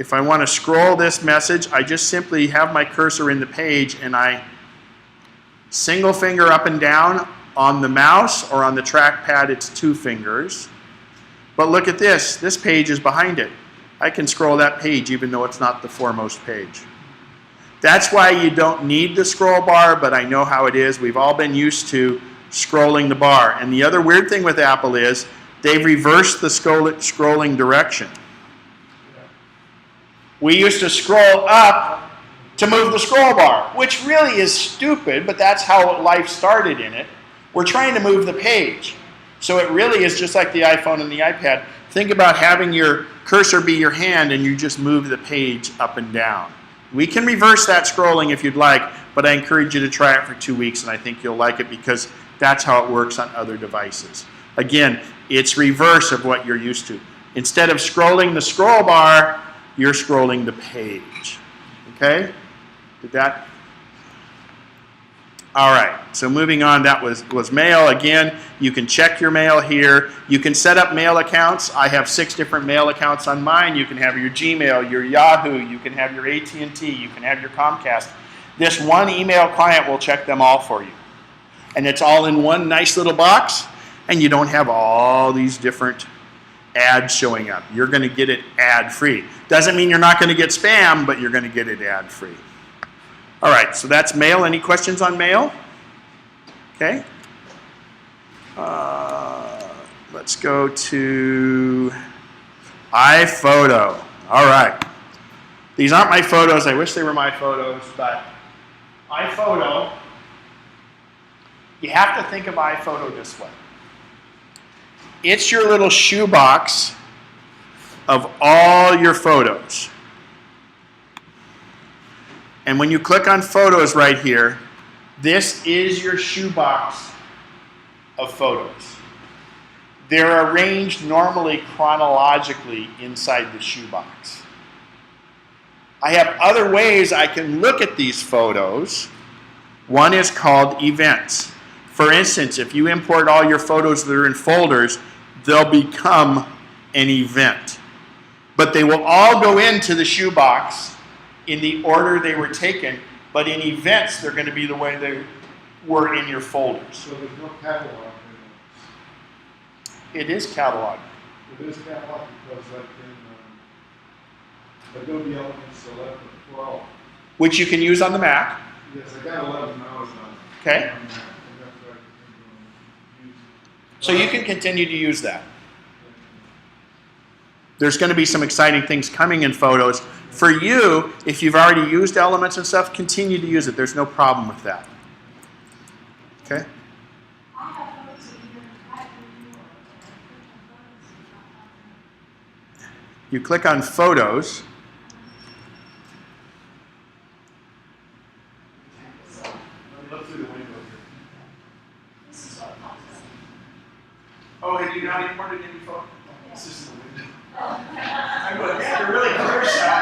if I want to scroll this message, I just simply have my cursor in the page and I single finger up and down. On the mouse or on the trackpad, it's 2 fingers. But look at this. This page is behind it. I can scroll that page even though it's not the foremost page. That's why you don't need the scroll bar, but I know how it is. We've all been used to scrolling the bar. And the other weird thing with Apple is they've reversed the scrolling direction. We used to scroll up to move the scroll bar, which really is stupid, but that's how life started in it. We're trying to move the page. So it really is just like the iPhone and the iPad. Think about having your cursor be your hand and you just move the page up and down. We can reverse that scrolling if you'd like, but I encourage you to try it for 2 weeks and I think you'll like it because that's how it works on other devices. Again, it's reverse of what you're used to. Instead of scrolling the scroll bar, you're scrolling the page. Okay? Did that? All right, so moving on, that was mail. Again, you can check your mail here. You can set up mail accounts. I have 6 different mail accounts on mine. You can have your Gmail, your Yahoo, you can have your AT&T, you can have your Comcast. This one email client will check them all for you. And it's all in one nice little box, and you don't have all these different ads showing up. You're going to get it ad-free. Doesn't mean you're not going to get spam, but you're going to get it ad-free. All right, so that's mail. Any questions on mail? Okay. Let's go to iPhoto. All right. These aren't my photos. I wish they were my photos, but iPhoto, you have to think of iPhoto this way. It's your little shoebox of all your photos. And when you click on photos right here, this is your shoebox of photos. They're arranged normally chronologically inside the shoebox. I have other ways I can look at these photos. One is called events. For instance, if you import all your photos that are in folders, they'll become an event. But they will all go into the shoebox in the order they were taken, but in events, they're going to be the way they were in your folders. So there's no catalog in It is cataloged. it. It is catalog because like in Adobe Elements 11 and 12. Which you can use on the Mac. Yes, I got 11 now. Okay. So you can continue to use that. There's going to be some exciting things coming in Photos. For you, if you've already used Elements and stuff, continue to use it. There's no problem with that. Okay? I have photos of you right in your You click on Photos. Look through the window here. This is what pops up. Oh, have you not imported any photos? This is the window. I'm going, yeah, you're really clear shot.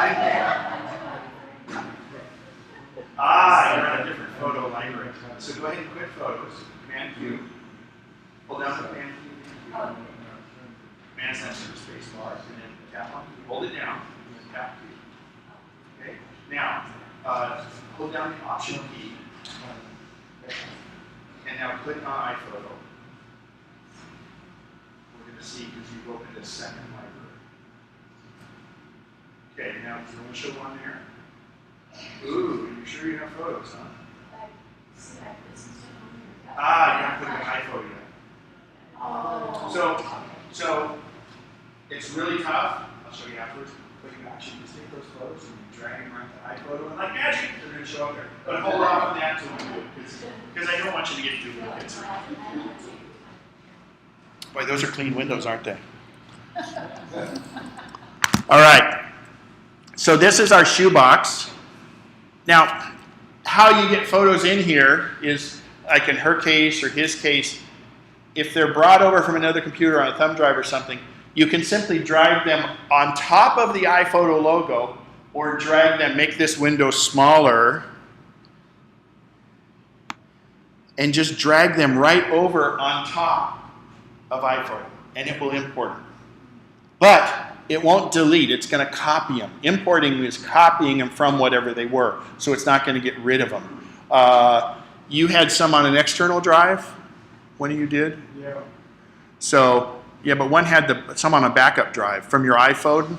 Ah, you're on a different photo library. So go ahead and quit Photos. Command Q. Hold down the Command Q. Command center space bar, and then tap on. Hold it down. And then tap Q. Okay. Now, hold down the Option key. And now click on iPhoto. We're going to see because you've opened a second library. Okay, now is the show one there? Ooh, you sure you have photos, huh? See, I put some stuff on here. Ah, you haven't put an iPhoto yet. Oh. So it's really tough. I'll show you afterwards. But you actually just take those photos and you drag them right to iPhoto, and like magic, they're going to show up there. But hold off on that till we do it, because I don't want you to get duplicates. Boy, those are clean windows, aren't they? All right. So this is our shoebox. Now, how you get photos in here is, like in her case or his case, if they're brought over from another computer on a thumb drive or something, you can simply drag them on top of the iPhoto logo or drag them, make this window smaller, and just drag them right over on top of iPhoto, and it will import them. But it won't delete. It's going to copy them. Importing is copying them from whatever they were. So it's not going to get rid of them. You had some on an external drive? One of you did? Yeah. So, yeah, but one had some on a backup drive from your iPhone.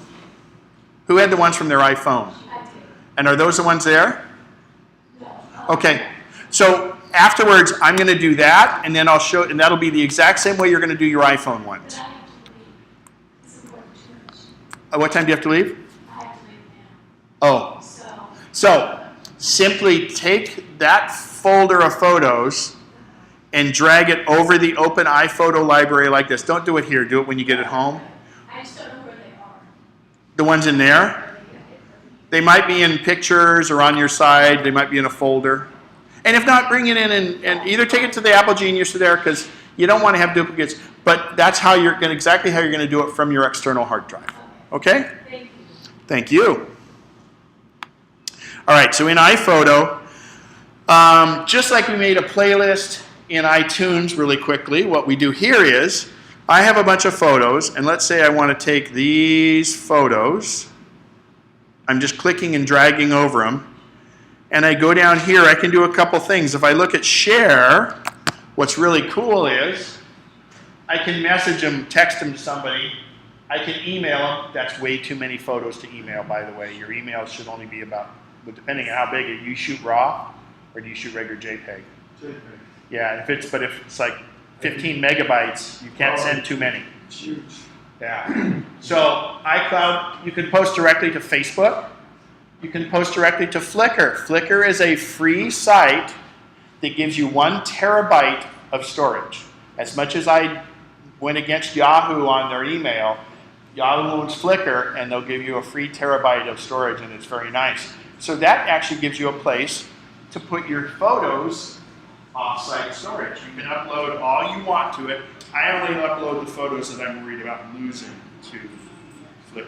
Who had the ones from their iPhone? I did. And are those the ones there? No. Okay. So afterwards, I'm going to do that, and then I'll show, and that'll be the exact same way you're going to do your iPhone But ones. I have to leave. It's important to church. What time do you have to leave? I have to leave Oh, now. so simply take that folder of photos and drag it over the open iPhoto library like this. Don't do it here. Do it when you get it home. I just don't know where they are. The ones in there, they might be in pictures or on your side. They might be in a folder. And if not, bring it in and either take it to the Apple Genius or there, because you don't want to have duplicates. But that's how you're going exactly how you're going to do it from your external hard drive. Okay? Thank you. Thank you. All right, so in iPhoto, just like we made a playlist in iTunes really quickly, what we do here is I have a bunch of photos, and let's say I want to take these photos. I'm just clicking and dragging over them. And I go down here, I can do a couple things. If I look at share, what's really cool is I can message them, text them to somebody. I can email them. That's way too many photos to email, by the way. Your emails should only be about, depending on how big, you shoot RAW or do you shoot regular JPEG? JPEG. Yeah, but if it's like 15 megabytes, you can't send too many. It's huge. Yeah. So iCloud, you can post directly to Facebook. You can post directly to Flickr. Flickr is a free site that gives you 1 terabyte of storage. As much as I went against Yahoo on their email, Yahoo owns Flickr, and they'll give you a free terabyte of storage, and it's very nice. So that actually gives you a place to put your photos off-site storage. You can upload all you want to it. I only upload the photos that I'm worried about losing to Flickr.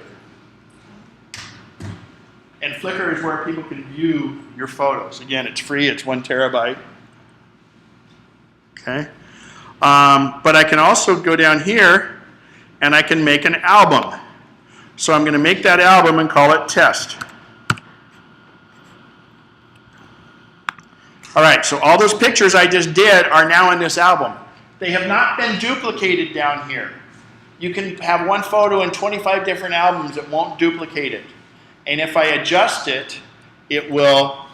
And Flickr is where people can view your photos. Again, it's free. It's 1 terabyte. Okay. But I can also go down here and I can make an album. So I'm going to make that album and call it test. All right, so all those pictures I just did are now in this album. They have not been duplicated down here. You can have one photo in 25 different albums. It won't duplicate it. And if I adjust it, it will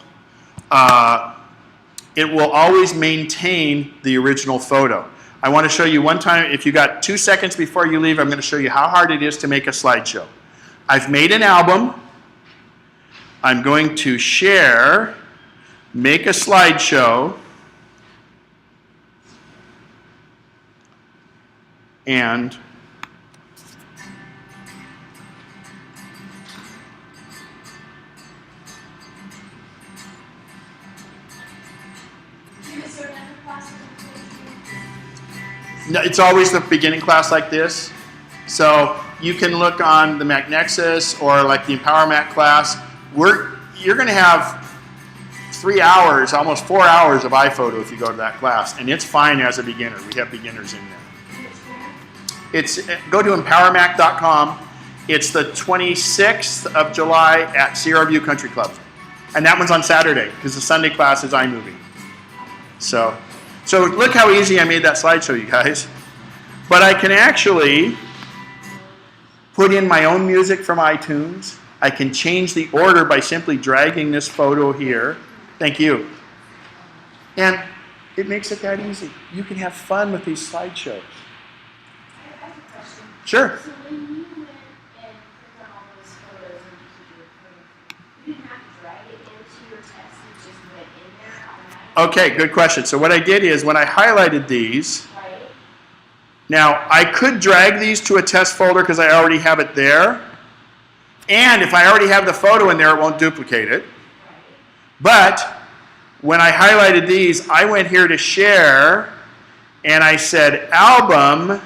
always maintain the original photo. I want to show you one time, if you got 2 seconds before you leave, I'm going to show you how hard it is to make a slideshow. I've made an album. I'm going to share, make a slideshow, and no, it's always the beginning class like this. So you can look on the Mac Nexus or like the Empower Mac class. You're going to have 3 hours, almost 4 hours of iPhoto if you go to that class, and it's fine as a beginner. We have beginners in there. Go to empowermac.com. It's the 26th of July at Sierra View Country Club, and that one's on Saturday because the Sunday class is iMovie. So look how easy I made that slideshow, you guys. But I can actually put in my own music from iTunes. I can change the order by simply dragging this photo here. Thank you. And it makes it that easy. You can have fun with these slideshows. I have a question. Sure. So when you went and clicked on all those photos and you did your photo, you didn't have to drag it into your text, it just went in there automatically? Okay, good question. So what I did is when I highlighted these, Right? now I could drag these to a test folder because I already have it there. And if I already have the photo in there, it won't duplicate it. But when I highlighted these, I went here to share, and I said album, Okay.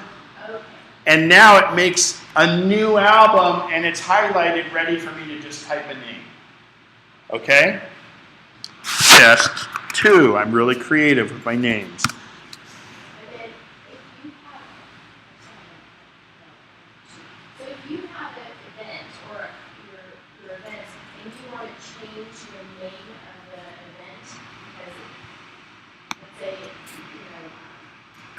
and now it makes a new album, and it's highlighted, ready for me to just type a name. Okay? Test 2. I'm really creative with my names. And then if you have, so if you have it name of the event? Because, let's say,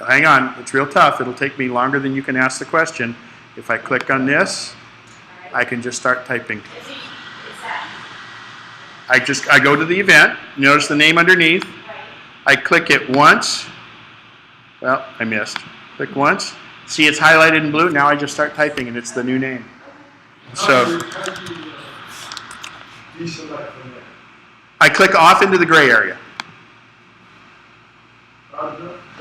you know, Hang on, it's real tough. It'll take me longer than you can ask the question. If I click on this, all right. I can just start typing. Is that I go to the event, notice the name underneath. right? I click it once. Well, I missed. Click once. See, it's highlighted in blue. Now I just start typing and it's the new name. So How do you deselect from there? I click off into the gray area. The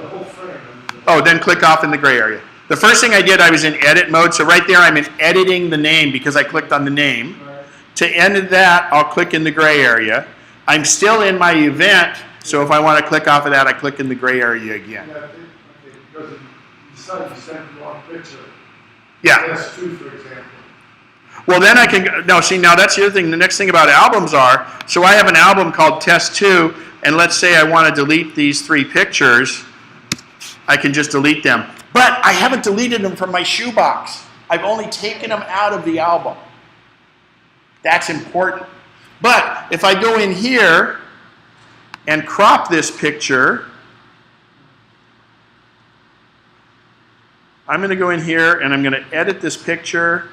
whole frame. I mean, Oh, then click off in the gray area. The first thing I did, I was in edit mode. So right there, I'm in editing the name because I clicked on the name. right. To end that, I'll click in the gray area. I'm still in my event. So if I want to click off of that, I click in the gray area again. Yeah, I think, okay, because you decided to send the wrong picture. Yeah. That's two, for example. Well, then I can, no, see, now that's the other thing. The next thing about albums are, so I have an album called Test 2, and let's say I want to delete these 3 pictures. I can just delete them. But I haven't deleted them from my shoebox. I've only taken them out of the album. That's important. But if I go in here and crop this picture, I'm going to go in here and I'm going to edit this picture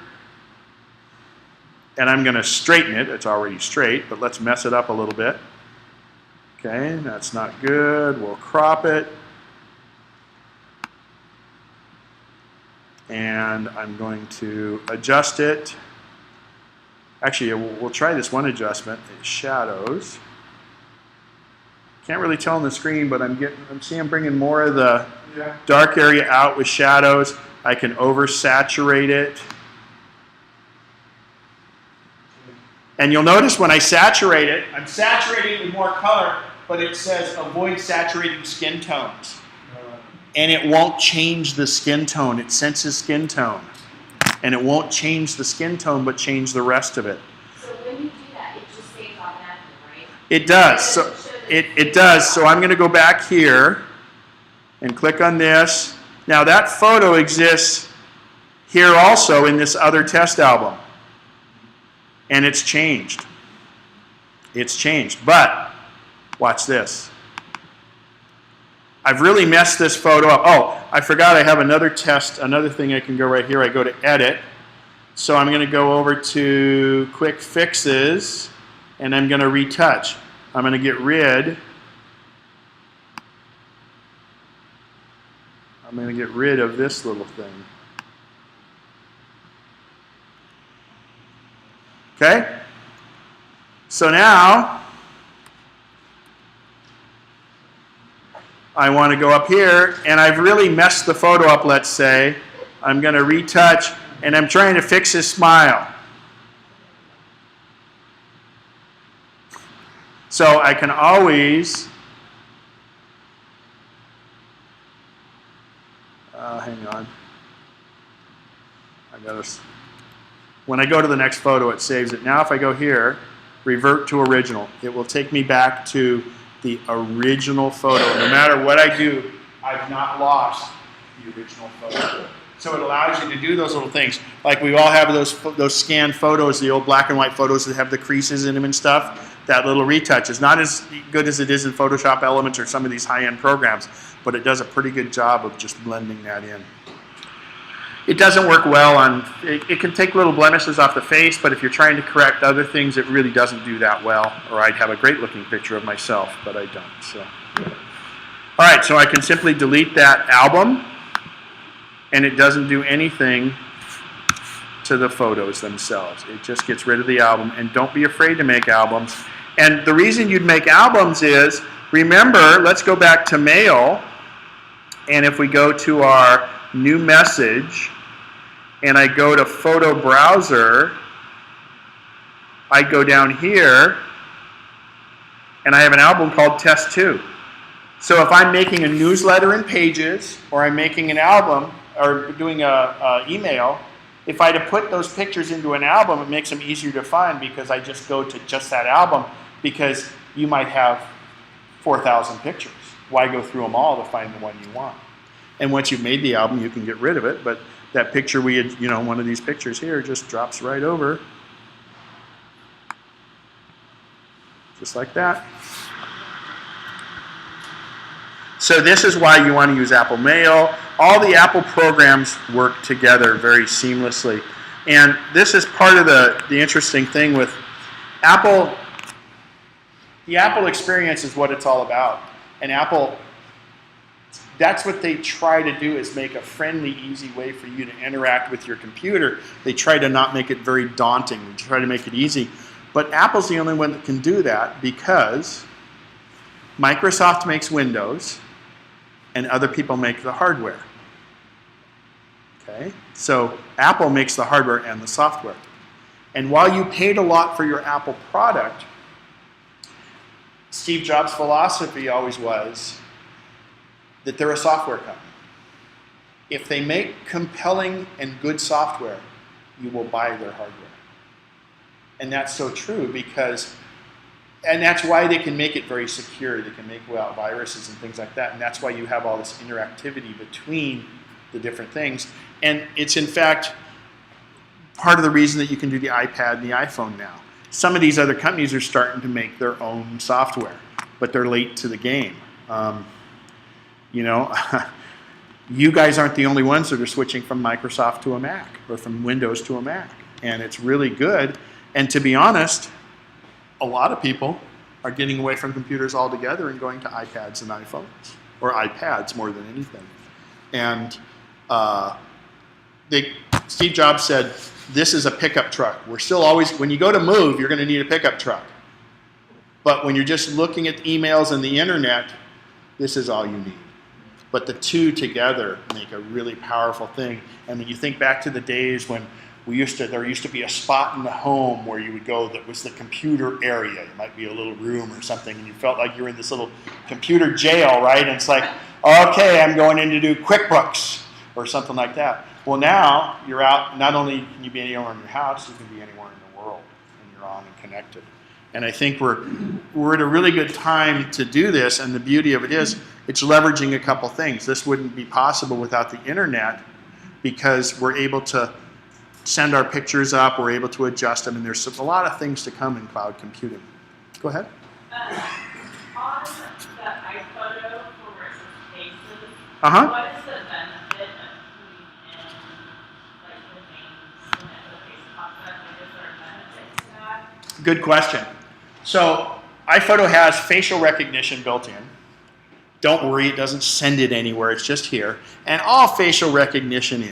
and I'm going to straighten it. It's already straight, but let's mess it up a little bit. Okay, that's not good. We'll crop it. And I'm going to adjust it. Actually, we'll try this one adjustment. It's shadows. Can't really tell on the screen, but I'm bringing more of the Yeah. dark area out with shadows. I can oversaturate it. And you'll notice when I saturate it, I'm saturating it with more color, but it says avoid saturating skin tones. And it won't change the skin tone. It senses skin tone. And it won't change the skin tone, but change the rest of it. So when you do that, it just saves automatically, right? It does. So it does. So I'm going to go back here and click on this. Now that photo exists here also in this other test album. And it's changed. It's changed. But watch this. I've really messed this photo up. Oh, I forgot I have another test, another thing I can go right here. I go to edit. So I'm going to go over to quick fixes and I'm going to retouch. I'm going to get rid. I'm going to get rid of this little thing. Okay? So now I want to go up here, and I've really messed the photo up, let's say. I'm going to retouch, and I'm trying to fix his smile. So I can always, hang on. When I go to the next photo, it saves it. Now if I go here, revert to original, it will take me back to the original photo. No matter what I do, I've not lost the original photo. So it allows you to do those little things. Like we all have those scanned photos, the old black and white photos that have the creases in them and stuff. That little retouch is not as good as it is in Photoshop Elements or some of these high-end programs, but it does a pretty good job of just blending that in. It doesn't work well on, it can take little blemishes off the face, but if you're trying to correct other things, it really doesn't do that well. Or I'd have a great looking picture of myself, but I don't. So. All right, so I can simply delete that album, and it doesn't do anything to the photos themselves. It just gets rid of the album, and don't be afraid to make albums. And the reason you'd make albums is, remember, let's go back to mail, and if we go to our new message, and I go to photo browser, I go down here, and I have an album called Test 2. So if I'm making a newsletter in Pages, or I'm making an album, or doing a email, if I had to put those pictures into an album, it makes them easier to find because I just go to just that album, because you might have 4,000 pictures. Why go through them all to find the one you want? And once you've made the album, you can get rid of it. But that picture we had, you know, one of these pictures here just drops right over. just like that. So this is why you want to use Apple Mail. All the Apple programs work together very seamlessly. And this is part of the interesting thing with Apple. The Apple experience is what it's all about. And Apple, that's what they try to do, is make a friendly, easy way for you to interact with your computer. They try to not make it very daunting. They try to make it easy. But Apple's the only one that can do that because Microsoft makes Windows and other people make the hardware. Okay? So Apple makes the hardware and the software. And while you paid a lot for your Apple product, Steve Jobs' philosophy always was that they're a software company. If they make compelling and good software, you will buy their hardware. And that's so true because, and that's why they can make it very secure. They can make without viruses and things like that. And that's why you have all this interactivity between the different things. And it's in fact part of the reason that you can do the iPad and the iPhone now. Some of these other companies are starting to make their own software, but they're late to the game. You know, you guys aren't the only ones that are switching from Microsoft to a Mac or from Windows to a Mac. And it's really good. And to be honest, a lot of people are getting away from computers altogether and going to iPads and iPhones, or iPads more than anything. And Steve Jobs said, this is a pickup truck. We're still always, when you go to move, you're going to need a pickup truck. But when you're just looking at emails and the internet, this is all you need. But the two together make a really powerful thing. And when you think back to the days when there used to be a spot in the home where you would go that was the computer area. It might be a little room or something, and you felt like you're in this little computer jail, right? And it's like, okay, I'm going in to do QuickBooks or something like that. Well, now you're out. Not only can you be anywhere in your house, you can be anywhere in the world, and you're on and connected. And I think we're at a really good time to do this. And the beauty of it is, it's leveraging a couple things. This wouldn't be possible without the internet, because we're able to send our pictures up, we're able to adjust them, and there's a lot of things to come in cloud computing. Go ahead. On the iPhoto for where it says faces, Uh-huh. what is the benefit of putting in like the names whenever the face pops up? Like, is there a benefit to that? Good question. So iPhoto has facial recognition built in. Don't worry, it doesn't send it anywhere, it's just here. And all facial recognition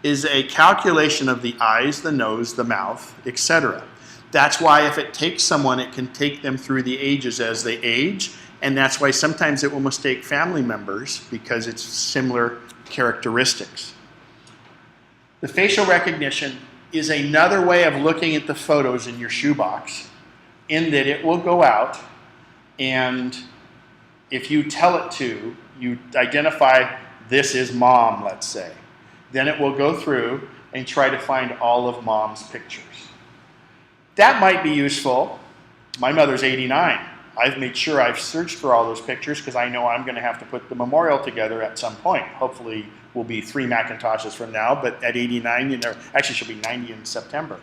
is a calculation of the eyes, the nose, the mouth, etc. That's why if it takes someone, it can take them through the ages as they age, and that's why sometimes it will mistake family members because it's similar characteristics. The facial recognition is another way of looking at the photos in your shoebox, in that it will go out, and if you tell it to, you identify this is mom, let's say. Then it will go through and try to find all of mom's pictures. That might be useful. My mother's 89. I've made sure I've searched for all those pictures because I know I'm going to have to put the memorial together at some point. Hopefully we'll be 3 Macintoshes from now, but at 89, you know, actually she'll be 90 in September.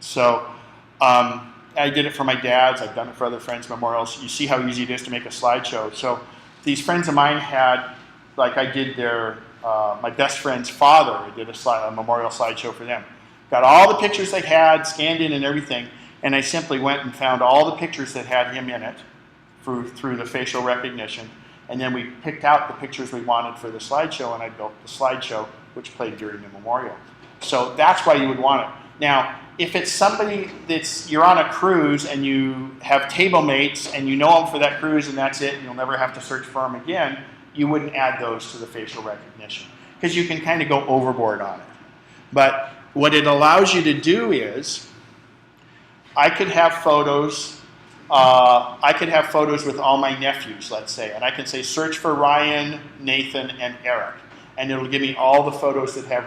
So I did it for my dad's. I've done it for other friends' memorials. You see how easy it is to make a slideshow. So these friends of mine had, like I did my best friend's father, I did a memorial slideshow for them. Got all the pictures they had, scanned in and everything, and I simply went and found all the pictures that had him in it through the facial recognition, and then we picked out the pictures we wanted for the slideshow, and I built the slideshow, which played during the memorial. So that's why you would want it. Now, if it's somebody you're on a cruise and you have table mates and you know them for that cruise and that's it, and you'll never have to search for them again, you wouldn't add those to the facial recognition because you can kind of go overboard on it. But what it allows you to do is, I could have photos with all my nephews, let's say, and I can say search for Ryan, Nathan, and Eric, and it'll give me all the photos that have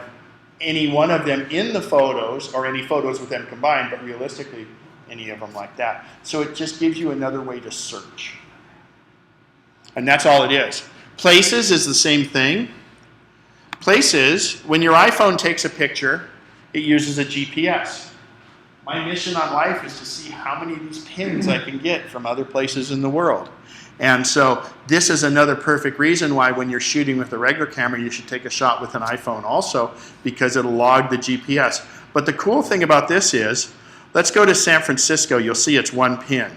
any one of them in the photos or any photos with them combined, but realistically, any of them like that. So it just gives you another way to search. And that's all it is. Places is the same thing. Places, when your iPhone takes a picture, it uses a GPS. my mission on life is to see how many of these pins I can get from other places in the world. And so this is another perfect reason why when you're shooting with a regular camera, you should take a shot with an iPhone also, because it'll log the GPS. But the cool thing about this is, let's go to San Francisco. You'll see it's one pin.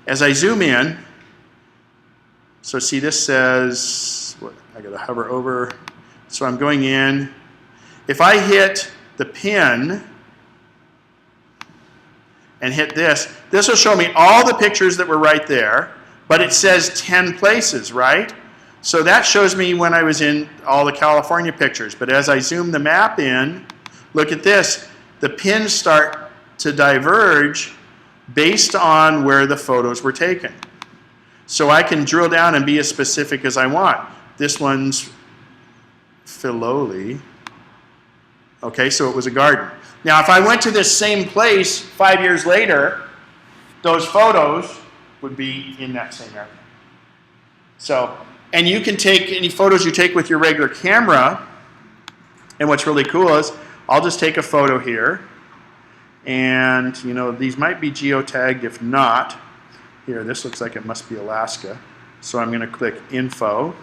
As I zoom in, so see this says, I gotta hover over. So I'm going in. If I hit the pin and hit this, this will show me all the pictures that were right there, but it says 10 places, right? So that shows me when I was in all the California pictures. But as I zoom the map in, look at this. The pins start to diverge based on where the photos were taken. So I can drill down and be as specific as I want. This one's Filoli. Okay, so it was a garden. Now, if I went to this same place 5 years later, those photos would be in that same area. So, and you can take any photos you take with your regular camera. And what's really cool is, I'll just take a photo here. And, you know, these might be geotagged. If not, here, this looks like it must be Alaska. So I'm going to click Info.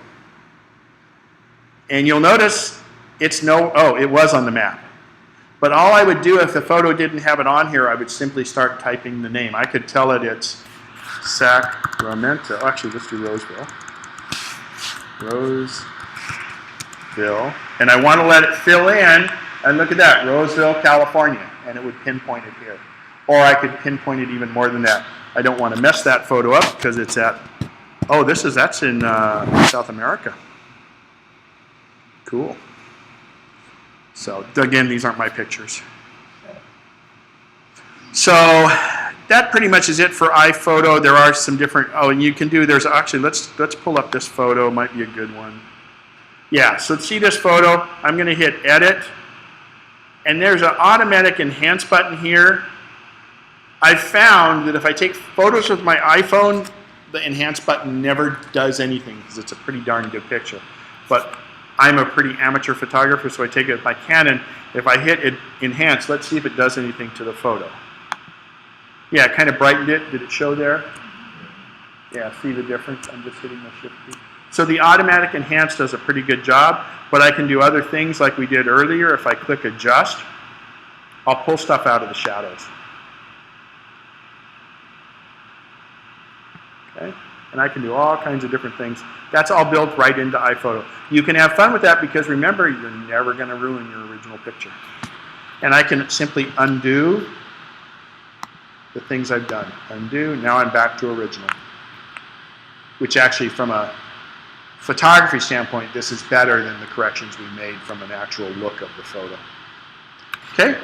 And you'll notice it's it was on the map. But all I would do if the photo didn't have it on here, I would simply start typing the name. I could tell it it's Sacramento. Actually, let's do Roseville. Roseville. And I want to let it fill in. And look at that, Roseville, California. And it would pinpoint it here. Or I could pinpoint it even more than that. I don't want to mess that photo up because it's at, oh, that's in South America. Cool. So again, these aren't my pictures. So that pretty much is it for iPhoto. There are some different, and you can do, there's actually, let's pull up this photo, might be a good one. Yeah, so see this photo, I'm going to hit Edit, and there's an automatic enhance button here. I've found that if I take photos with my iPhone, the enhance button never does anything because it's a pretty darn good picture. But I'm a pretty amateur photographer, so I take it with my Canon. If I hit enhance, let's see if it does anything to the photo. Yeah, it kind of brightened it. Did it show there? Yeah, see the difference? I'm just hitting the shift key. So the automatic enhance does a pretty good job, but I can do other things like we did earlier. If I click adjust, I'll pull stuff out of the shadows. Okay? And I can do all kinds of different things. That's all built right into iPhoto. You can have fun with that because remember, you're never going to ruin your original picture. And I can simply undo the things I've done. Undo, now I'm back to original. Which actually, from a photography standpoint, this is better than the corrections we made from an actual look of the photo. Okay?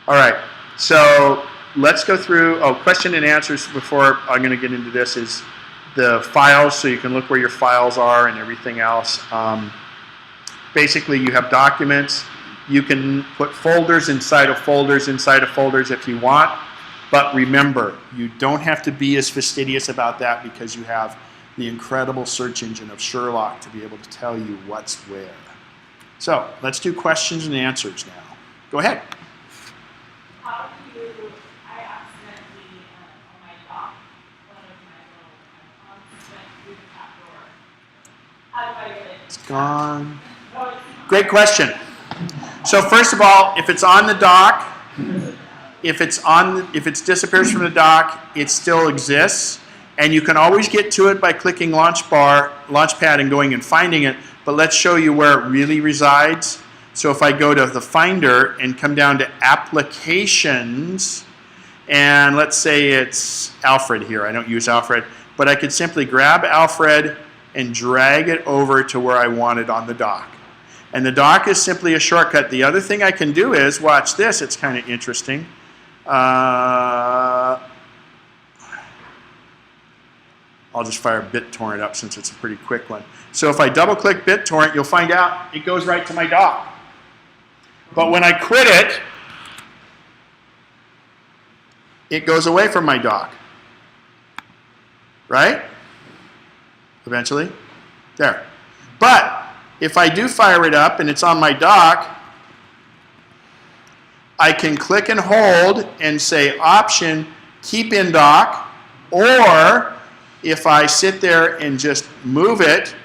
All right, so let's go through, question and answers before I'm going to get into this is the files, so you can look where your files are and everything else. Basically, you have documents. You can put folders inside of folders if you want. But remember, you don't have to be as fastidious about that because you have the incredible search engine of Sherlock to be able to tell you what's where. So let's do questions and answers now. Go ahead. How do you, I accidentally, on my dock, one of my little icons went through the top door. How do I get it? It's gone. Oh, it's Great question. So first of all, if it's on the dock, if it disappears from the dock, it still exists, and you can always get to it by clicking Launchpad and going and finding it. But let's show you where it really resides. So if I go to the Finder and come down to Applications, and let's say it's Alfred here. I don't use Alfred, but I could simply grab Alfred and drag it over to where I want it on the dock. And the dock is simply a shortcut. The other thing I can do is, watch this, it's kind of interesting. I'll just fire BitTorrent up since it's a pretty quick one. So if I double click BitTorrent, you'll find out it goes right to my dock. But when I quit it, it goes away from my dock. Right? Eventually. There. But if I do fire it up and it's on my dock, I can click and hold and say Option, keep in dock, or if I sit there and just move it,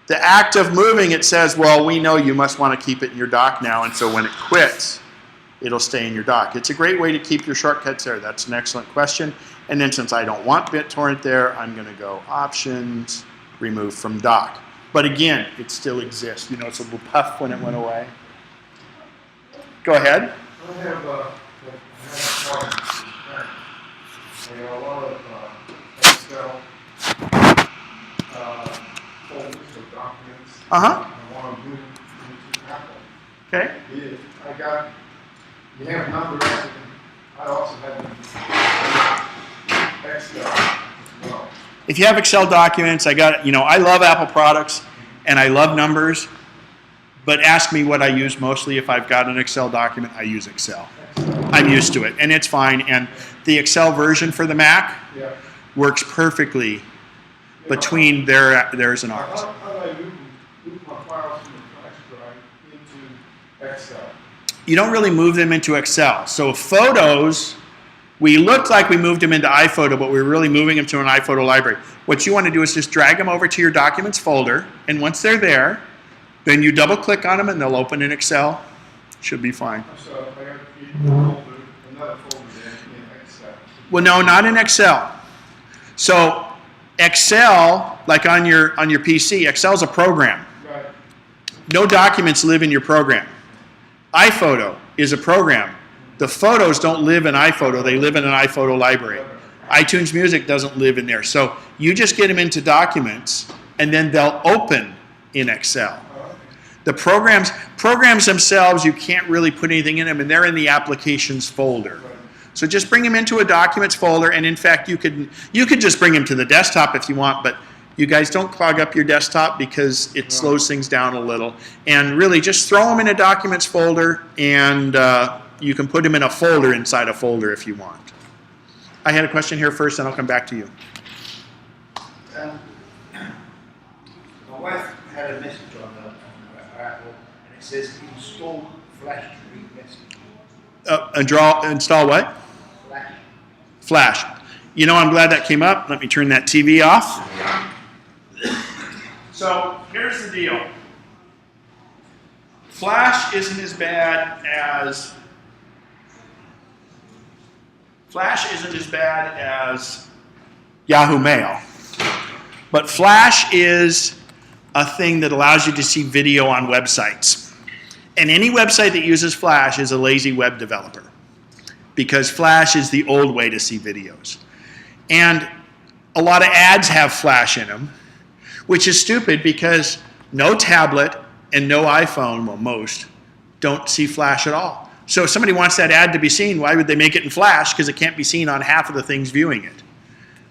the act of moving it says, well, we know you must want to keep it in your dock now, and so when it quits, it'll stay in your dock. It's a great way to keep your shortcuts there. That's an excellent question. And then since I don't want BitTorrent there, I'm going to go Options, Remove from Dock. But again, it still exists. You know, it's a little puff when it went away. Go ahead. I have a lot of Excel folders or documents. Uh-huh. I want to move into Apple. Okay. You have numbers, and I also have Excel as well. If you have Excel documents, I love Apple products and I love numbers, but ask me what I use mostly. If I've got an Excel document, I use Excel. I'm used to it, and it's fine. And the Excel version for the Mac works perfectly between theirs and ours. How do I move my files from the flash drive into Excel? You don't really move them into Excel. So photos, we looked like we moved them into iPhoto, but we were really moving them to an iPhoto library. What you want to do is just drag them over to your Documents folder, and once they're there, then you double click on them and they'll open in Excel. Should be fine. So I have to create another folder in Excel. Well, no, not in Excel. So Excel, like on your PC, Excel is a program. Right. No documents live in your program. iPhoto is a program. The photos don't live in iPhoto, they live in an iPhoto library. iTunes Music doesn't live in there. So you just get them into Documents, and then they'll open in Excel. The programs themselves, you can't really put anything in them, and they're in the Applications folder. So just bring them into a Documents folder, and in fact, you could just bring them to the desktop if you want, but you guys don't clog up your desktop because it slows things down a little. And really, just throw them in a Documents folder, and you can put them in a folder inside a folder if you want. I had a question here first, and I'll come back to you. My wife had a message on her Apple, and it says install Flash to read message. Install what? Flash. Flash. You know, I'm glad that came up. Let me turn that TV off. So here's the deal. Flash isn't as bad as Yahoo Mail. But Flash is a thing that allows you to see video on websites. And any website that uses Flash is a lazy web developer, because Flash is the old way to see videos. And a lot of ads have Flash in them, which is stupid because no tablet and no iPhone, well, most, don't see Flash at all. So if somebody wants that ad to be seen, why would they make it in Flash? Because it can't be seen on half of the things viewing it.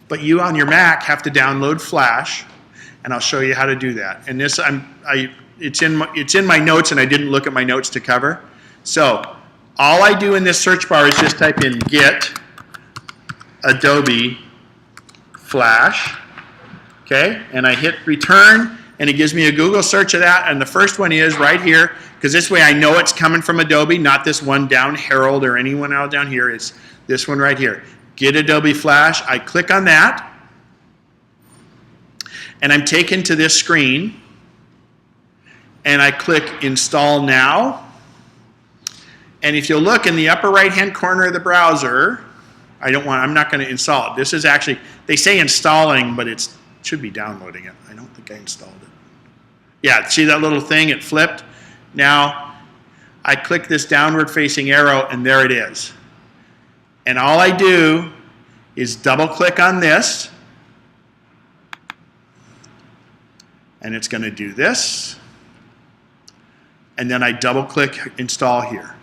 But you on your Mac have to download Flash, and I'll show you how to do that. And this, it's in my notes, and I didn't look at my notes to cover. So all I do in this search bar is just type in Get Adobe Flash, okay? And I hit Return, and it gives me a Google search of that. And the first one is right here, because this way I know it's coming from Adobe, not this one down Herald or anyone out down here. It's this one right here. Get Adobe Flash. I click on that, and I'm taken to this screen, and I click Install Now. And if you'll look in the upper right-hand corner of the browser, I'm not going to install it. This is actually, they say installing, but it should be downloading it. I don't think I installed it. Yeah, see that little thing? It flipped. Now, I click this downward-facing arrow, and there it is. And all I do is double-click on this, and it's going to do this. And then I double-click Install here.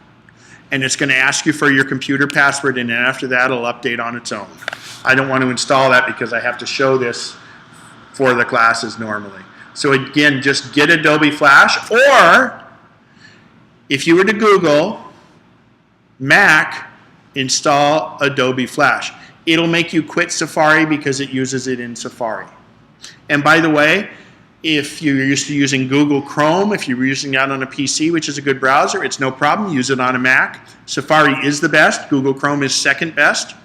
And it's going to ask you for your computer password, and then after that, it'll update on its own. I don't want to install that because I have to show this for the classes normally. So again, just get Adobe Flash, or if you were to Google Mac, install Adobe Flash. It'll make you quit Safari because it uses it in Safari. And by the way, If you're used to using Google Chrome, if you're using that on a PC, which is a good browser, it's no problem. Use it on a Mac. Safari is the best. Google Chrome is second best.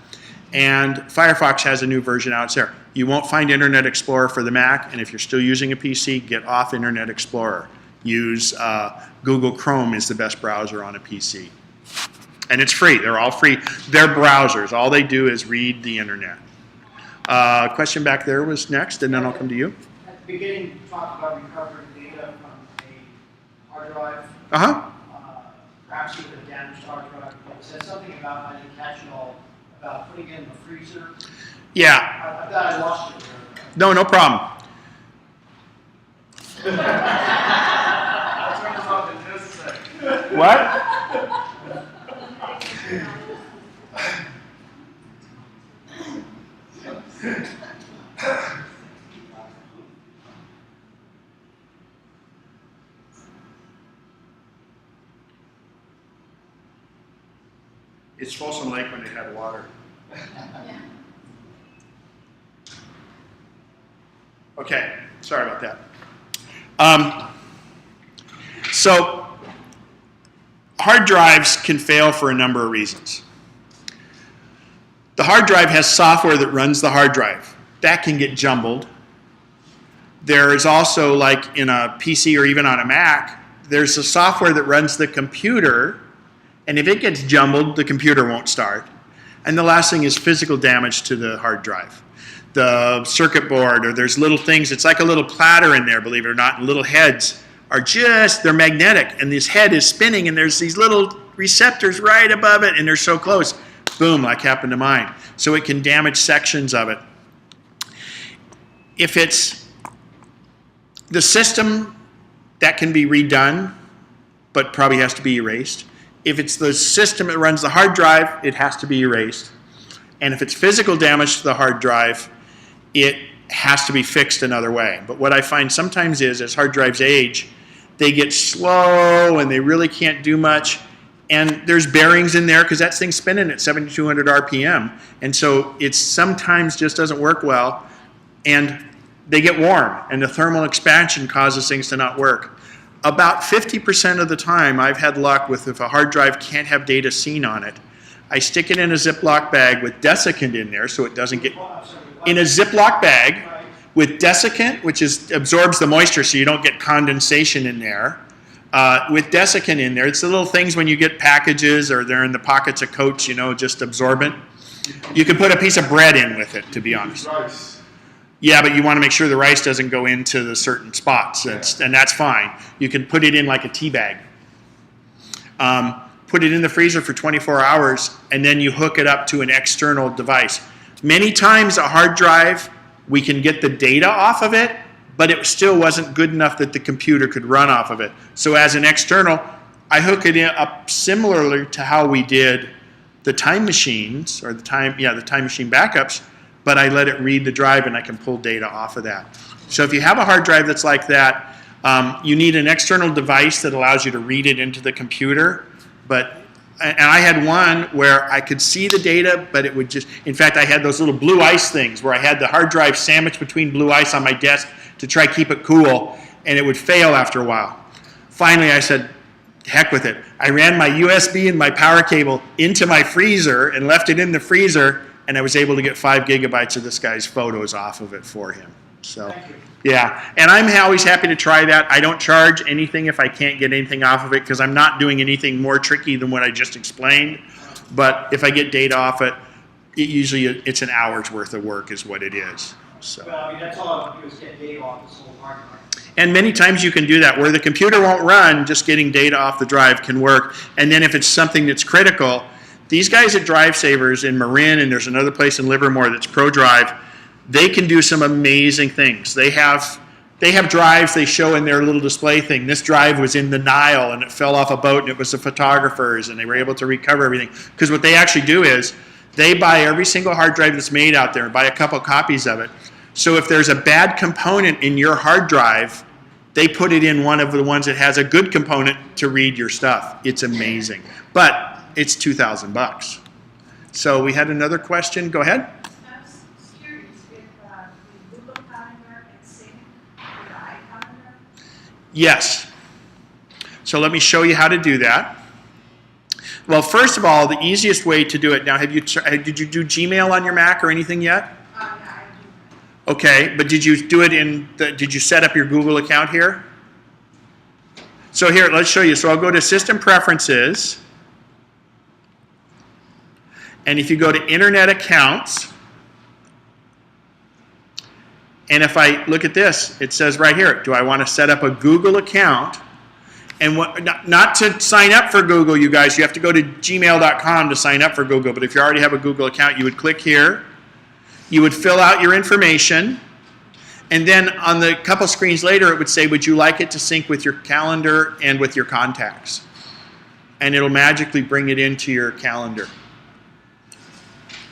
And Firefox has a new version out there. You won't find Internet Explorer for the Mac, and if you're still using a PC, get off Internet Explorer. Use Google Chrome is the best browser on a PC. And it's free. They're all free. They're browsers. All they do is read the Internet. Question back there was next, and then I'll come to you. At the beginning, you talked about recovering data from a hard drive. Uh-huh. Perhaps even a damaged hard drive. You said something about, I didn't catch it all, about putting it in the freezer. Yeah. I thought I lost it. No, no problem. I'll turn this off in just a second. What? It's Folsom Lake when they had water. Okay, sorry about that. So, hard drives can fail for a number of reasons. The hard drive has software that runs the hard drive. That can get jumbled. There is also, like in a PC or even on a Mac, there's a software that runs the computer, and if it gets jumbled, the computer won't start. And the last thing is physical damage to the hard drive. The circuit board, or there's little things, it's like a little platter in there, believe it or not, and little heads are just, they're magnetic, and this head is spinning, and there's these little receptors right above it, and they're so close. Boom, like happened to mine. So it can damage sections of it. If it's the system, that can be redone, but probably has to be erased. If it's the system that runs the hard drive, it has to be erased. And if it's physical damage to the hard drive, it has to be fixed another way. But what I find sometimes is, as hard drives age, they get slow and they really can't do much. And there's bearings in there because that thing's spinning at 7,200 RPM. And so it sometimes just doesn't work well. And they get warm, and the thermal expansion causes things to not work. About 50% of the time, I've had luck with if a hard drive can't have data seen on it, I stick it in a Ziploc bag with desiccant in there so it doesn't get... In a Ziploc bag with desiccant, which absorbs the moisture so you don't get condensation in there. With desiccant in there, it's the little things when you get packages or they're in the pockets of coats, you know, just absorbent. You can put a piece of bread in with it, to be honest. Rice. Yeah, but you want to make sure the rice doesn't go into the certain spots, and that's fine. You can put it in like a tea bag. Put it in the freezer for 24 hours, and then you hook it up to an external device. Many times a hard drive, we can get the data off of it, but it still wasn't good enough that the computer could run off of it. So as an external, I hook it up similarly to how we did the time machines, or the time machine backups, but I let it read the drive and I can pull data off of that. So if you have a hard drive that's like that, you need an external device that allows you to read it into the computer. And I had one where I could see the data, but it would just, in fact, I had those little blue ice things where I had the hard drive sandwiched between blue ice on my desk to try to keep it cool, and it would fail after a while. Finally, I said, heck with it. I ran my USB and my power cable into my freezer and left it in the freezer, and I was able to get 5 gigabytes of this guy's photos off of it for him. So, yeah, and I'm always happy to try that. I don't charge anything if I can't get anything off of it because I'm not doing anything more tricky than what I just explained. But if I get data off it, it's an hour's worth of work is what it is. So. Well, I mean, that's all I do is get data off this whole hard drive. And many times you can do that. Where the computer won't run, just getting data off the drive can work. And then if it's something that's critical, these guys at Drive Savers in Marin, and there's another place in Livermore that's ProDrive, they can do some amazing things. They have drives they show in their little display thing. This drive was in the Nile and it fell off a boat and it was the photographers and they were able to recover everything. Because what they actually do is they buy every single hard drive that's made out there and buy a couple copies of it. So if there's a bad component in your hard drive, they put it in one of the ones that has a good component to read your stuff. It's amazing. But it's $2,000. So we had another question. Go ahead. I was curious if the Google Calendar and Sync, the Yes. So let me show you how to do that. Well, first of all, the easiest way to do it, now did you do Gmail on your Mac or anything yet? Okay, but did you do it did you set up your Google account here? So here, let's show you. So I'll go to System Preferences. And if you go to Internet Accounts, and if I look at this, it says right here, do I want to set up a Google account? And not to sign up for Google, you guys. You have to go to gmail.com to sign up for Google. But if you already have a Google account, you would click here. You would fill out your information. And then on the couple screens later, it would say, would you like it to sync with your calendar and with your contacts? And it'll magically bring it into your calendar.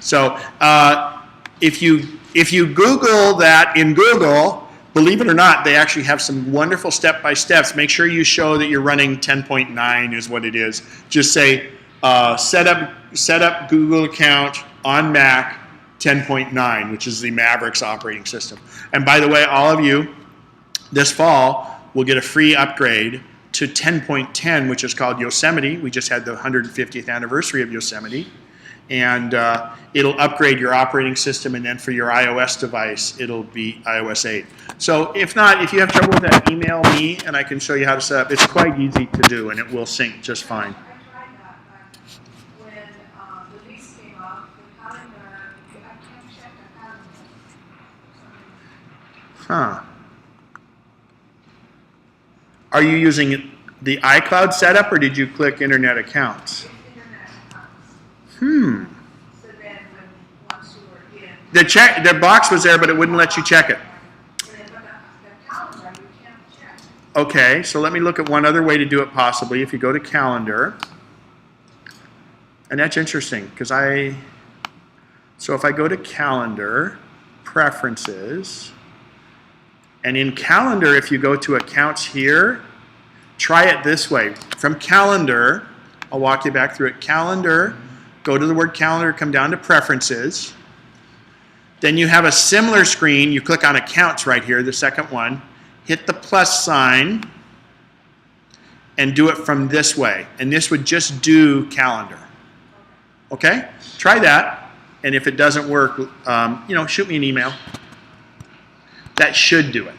So if you Google that in Google, believe it or not, they actually have some wonderful step-by-steps. Make sure you show that you're running 10.9 is what it is. Just say, set up Google account on Mac 10.9, which is the Mavericks operating system. And by the way, all of you, this fall, will get a free upgrade to 10.10, which is called Yosemite. We just had the 150th anniversary of Yosemite. And it'll upgrade your operating system, and then for your iOS device, it'll be iOS 8. So if not, if you have trouble with that, email me, and I can show you how to set up. It's quite easy to do, and it will sync just fine. I tried that, but when the lease came up, the calendar, I can't check the calendar. Huh. Are you using the iCloud setup, or did you click Internet Accounts? Internet accounts. Hmm. So then once you were in. The box was there, but it wouldn't let you check it. But the calendar, you can't check. Okay, so let me look at one other way to do it possibly. If you go to Calendar, and that's interesting, because so if I go to Calendar, Preferences, and in Calendar, if you go to Accounts here, try it this way. From Calendar, I'll walk you back through it. Calendar, go to the word Calendar, come down to Preferences. Then you have a similar screen. You click on Accounts right here, the second one. Hit the plus sign and do it from this way. And this would just do Calendar. Okay? Try that. And if it doesn't work, shoot me an email. That should do it.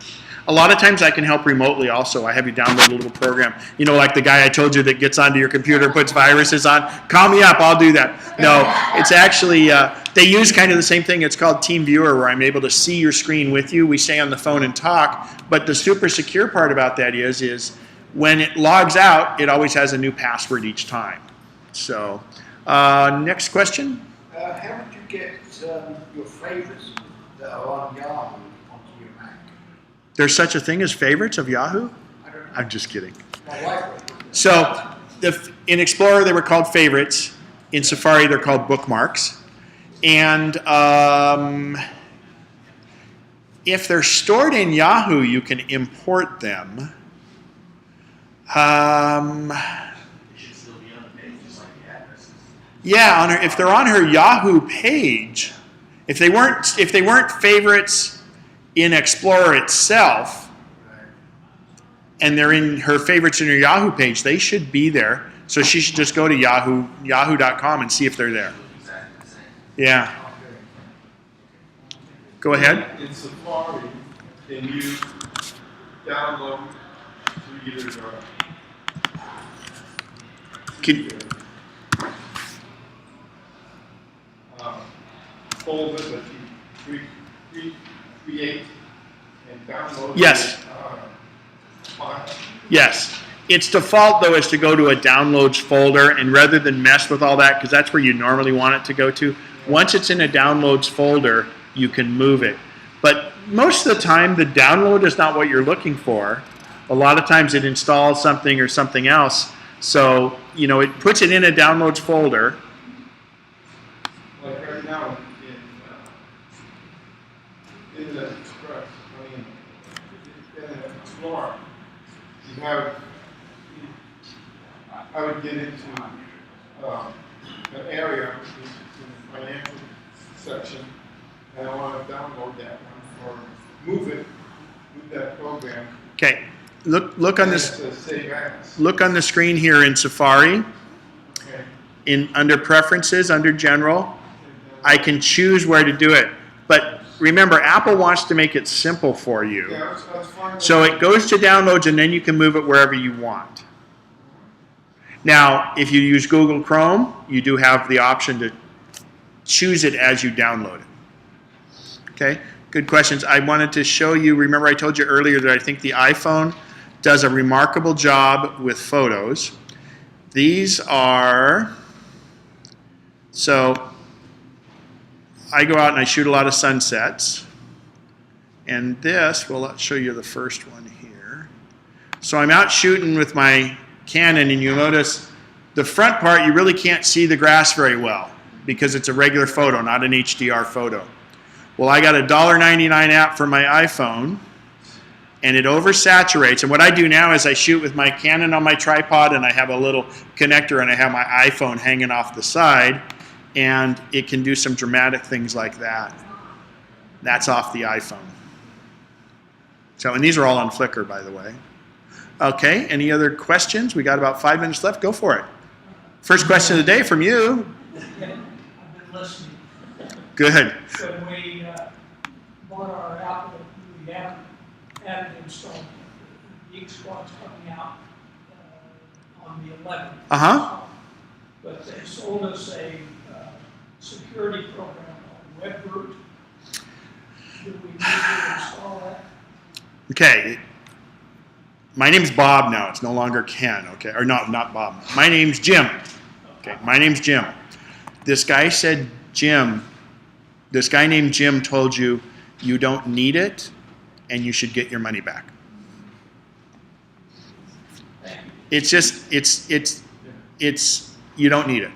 A lot of times I can help remotely also. I have you download a little program. You know, like the guy I told you that gets onto your computer, puts viruses on. Call me up, I'll do that. No, it's actually, they use kind of the same thing. It's called TeamViewer, where I'm able to see your screen with you. We stay on the phone and talk. But the super secure part about that is when it logs out, it always has a new password each time. So, next question. How would you get your favorites that are on Yahoo onto your Mac? There's such a thing as favorites of Yahoo? I don't know. I'm just kidding. My wife. So in Explorer, they were called favorites. In Safari, they're called bookmarks. And if they're stored in Yahoo, you can import them. Yeah, if they're on her Yahoo page, if they weren't favorites in Explorer itself, and they're in her favorites in her Yahoo page, they should be there. So she should just go to yahoo.com and see if they're there. Yeah. Go ahead. In Safari, can you download through either folder that you create and download? Yes. File? Yes. Its default, though, is to go to a downloads folder, and rather than mess with all that, because that's where you normally want it to go to, once it's in a downloads folder, you can move it. But most of the time, the download is not what you're looking for. A lot of times it installs something or something else. So, it puts it in a downloads folder. Like right now in Internet Express, in Explorer, you have, I would get into an area in the financial section, and I want to download that one or move that program. Okay. look on And this. it says save as. Look on the screen here in Safari. Okay. Under Preferences, under General, I can choose where to do it. But remember, Apple wants to make it simple for you. Yeah, that's fine. So it goes to downloads and then you can move it wherever you want. Now, if you use Google Chrome, you do have the option to choose it as you download it. Okay, good questions. I wanted to show you, remember I told you earlier that I think the iPhone does a remarkable job with photos. These are, so I go out and I shoot a lot of sunsets. And this, well, let's show you the first one here. So I'm out shooting with my Canon, and you'll notice the front part, you really can't see the grass very well because it's a regular photo, not an HDR photo. Well, I got a $1.99 app for my iPhone, and it oversaturates. And what I do now is I shoot with my Canon on my tripod, and I have a little connector, and I have my iPhone hanging off the side, and it can do some dramatic things like that. That's off the iPhone. So, and these are all on Flickr, by the way. Okay, any other questions? We got about 5 minutes left. Go for it. First question of the day from you. I've been listening. Good. When we bought our Apple, we had it installed. The Geek Squad's coming out on the 11th. Uh-huh. But they sold us a security program called WebRoot. Do we need to install that? Okay. My name's Bob now. It's no longer Ken, okay? Or not Bob. My name's Jim. Okay, my name's Jim. This guy said, Jim, this guy named Jim told you you don't need it and you should get your money back. It's just, it's you don't need it.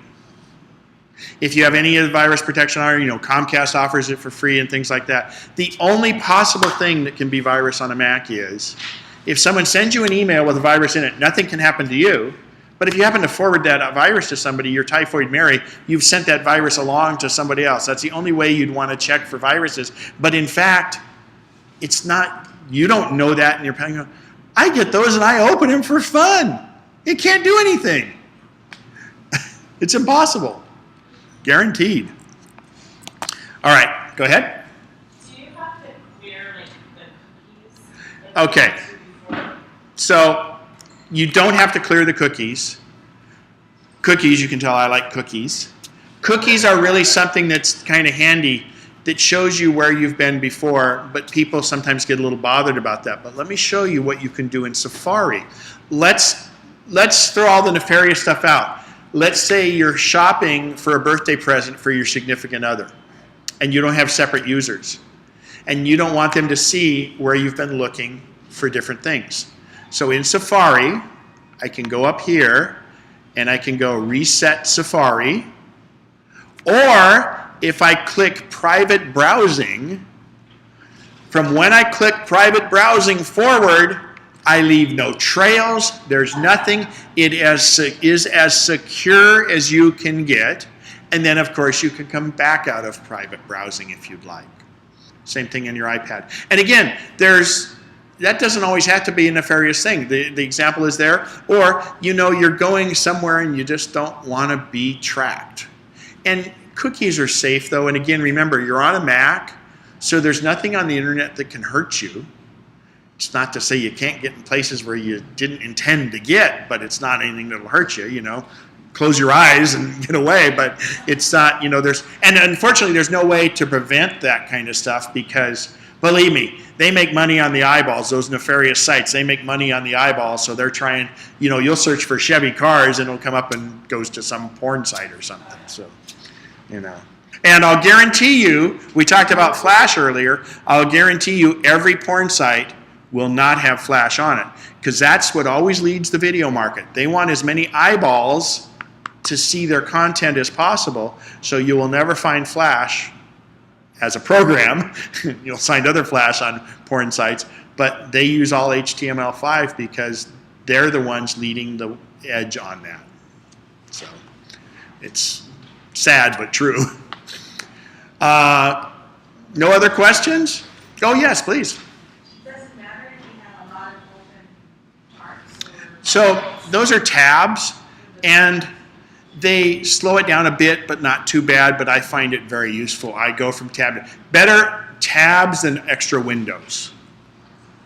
If you have any of the virus protection on, you know, Comcast offers it for free and things like that. The only possible thing that can be virus on a Mac is if someone sends you an email with a virus in it, nothing can happen to you. But if you happen to forward that virus to somebody, your Typhoid Mary, you've sent that virus along to somebody else. That's the only way you'd want to check for viruses. But in fact, it's not, you don't know that in your pen. I get those and I open them for fun. It can't do anything. It's impossible. Guaranteed. All right, go ahead. Do you have to clear like the cookies? Okay. So you don't have to clear the cookies. Cookies, you can tell I like cookies. Cookies are really something that's kind of handy that shows you where you've been before, but people sometimes get a little bothered about that. But let me show you what you can do in Safari. Let's throw all the nefarious stuff out. Let's say you're shopping for a birthday present for your significant other, and you don't have separate users, and you don't want them to see where you've been looking for different things. So in Safari, I can go up here, and I can go Reset Safari, or if I click Private Browsing, from when I click Private Browsing forward, I leave no trails, there's nothing. It is as secure as you can get. And then, of course, you can come back out of private browsing if you'd like. Same thing in your iPad. And again, that doesn't always have to be a nefarious thing. The example is there. Or, you know, you're going somewhere and you just don't want to be tracked. And cookies are safe, though. And again, remember, you're on a Mac, so there's nothing on the internet that can hurt you. It's not to say you can't get in places where you didn't intend to get, but it's not anything that'll hurt you, you know. Close your eyes and get away, but it's not, you know, and unfortunately there's no way to prevent that kind of stuff because, believe me, they make money on the eyeballs, those nefarious sites. They make money on the eyeballs, so they're trying, you know, you'll search for Chevy cars and it'll come up and goes to some porn site or something, so, you know. And I'll guarantee you, we talked about Flash earlier, I'll guarantee you every porn site will not have Flash on it because that's what always leads the video market. They want as many eyeballs to see their content as possible, so you will never find Flash as a program. You'll find other Flash on porn sites, but they use all HTML5 because they're the ones leading the edge on that. So it's sad but true. No other questions? Oh yes, please. Does it matter if you have a lot of open So those are tabs, and they slow it down a bit, but not too bad, but I find it very useful. I go from tab to, better tabs than extra windows.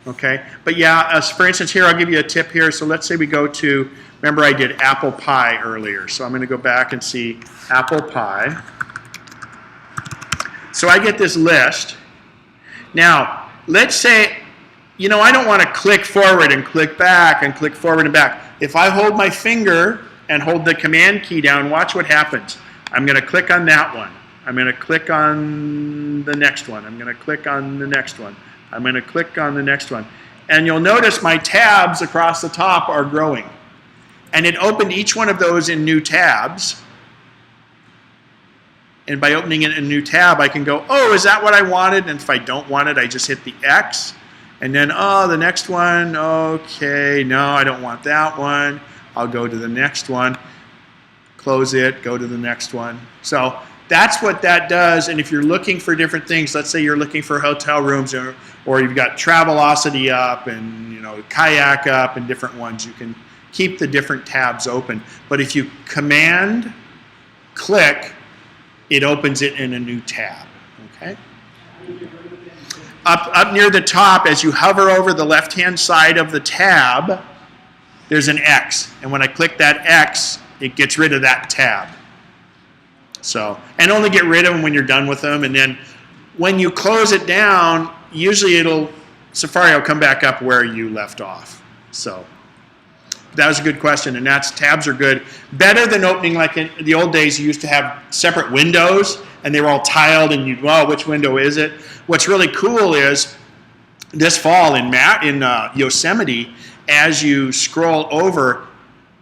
Okay, but yeah, for instance here, I'll give you a tip here. So let's say we go to, remember I did apple pie earlier. So I'm gonna go back and see apple pie. So I get this list. Now, let's say, you know, I don't want to click forward and click back and click forward and back. If I hold my finger and hold the command key down, watch what happens. I'm going to click on that one. I'm going to click on the next one. I'm going to click on the next one. I'm going to click on the next one. And you'll notice my tabs across the top are growing. And it opened each one of those in new tabs. And by opening it in a new tab, I can go, oh, is that what I wanted? And if I don't want it, I just hit the X. And then, oh, the next one, okay, no, I don't want that one. I'll go to the next one, close it, go to the next one. So that's what that does. And if you're looking for different things, let's say you're looking for hotel rooms, or you've got Travelocity up and, you know, Kayak up and different ones, you can keep the different tabs open. But if you command click, it opens it in a new tab. Okay? Up near the top, as you hover over the left-hand side of the tab, there's an X. And when I click that X, it gets rid of that tab. So, and only get rid of them when you're done with them. And then when you close it down, usually Safari will come back up where you left off. So that was a good question, and tabs are good. Better than opening, like in the old days, you used to have separate windows, and they were all tiled, and you'd, well, which window is it? What's really cool is this fall in Yosemite, as you scroll over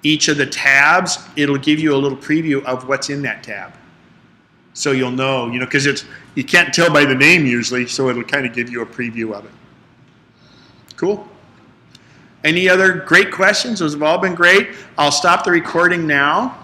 each of the tabs, it'll give you a little preview of what's in that tab. So you'll know, you know, because you can't tell by the name usually, so it'll kind of give you a preview of it. Cool. Any other great questions? Those have all been great. I'll stop the recording now.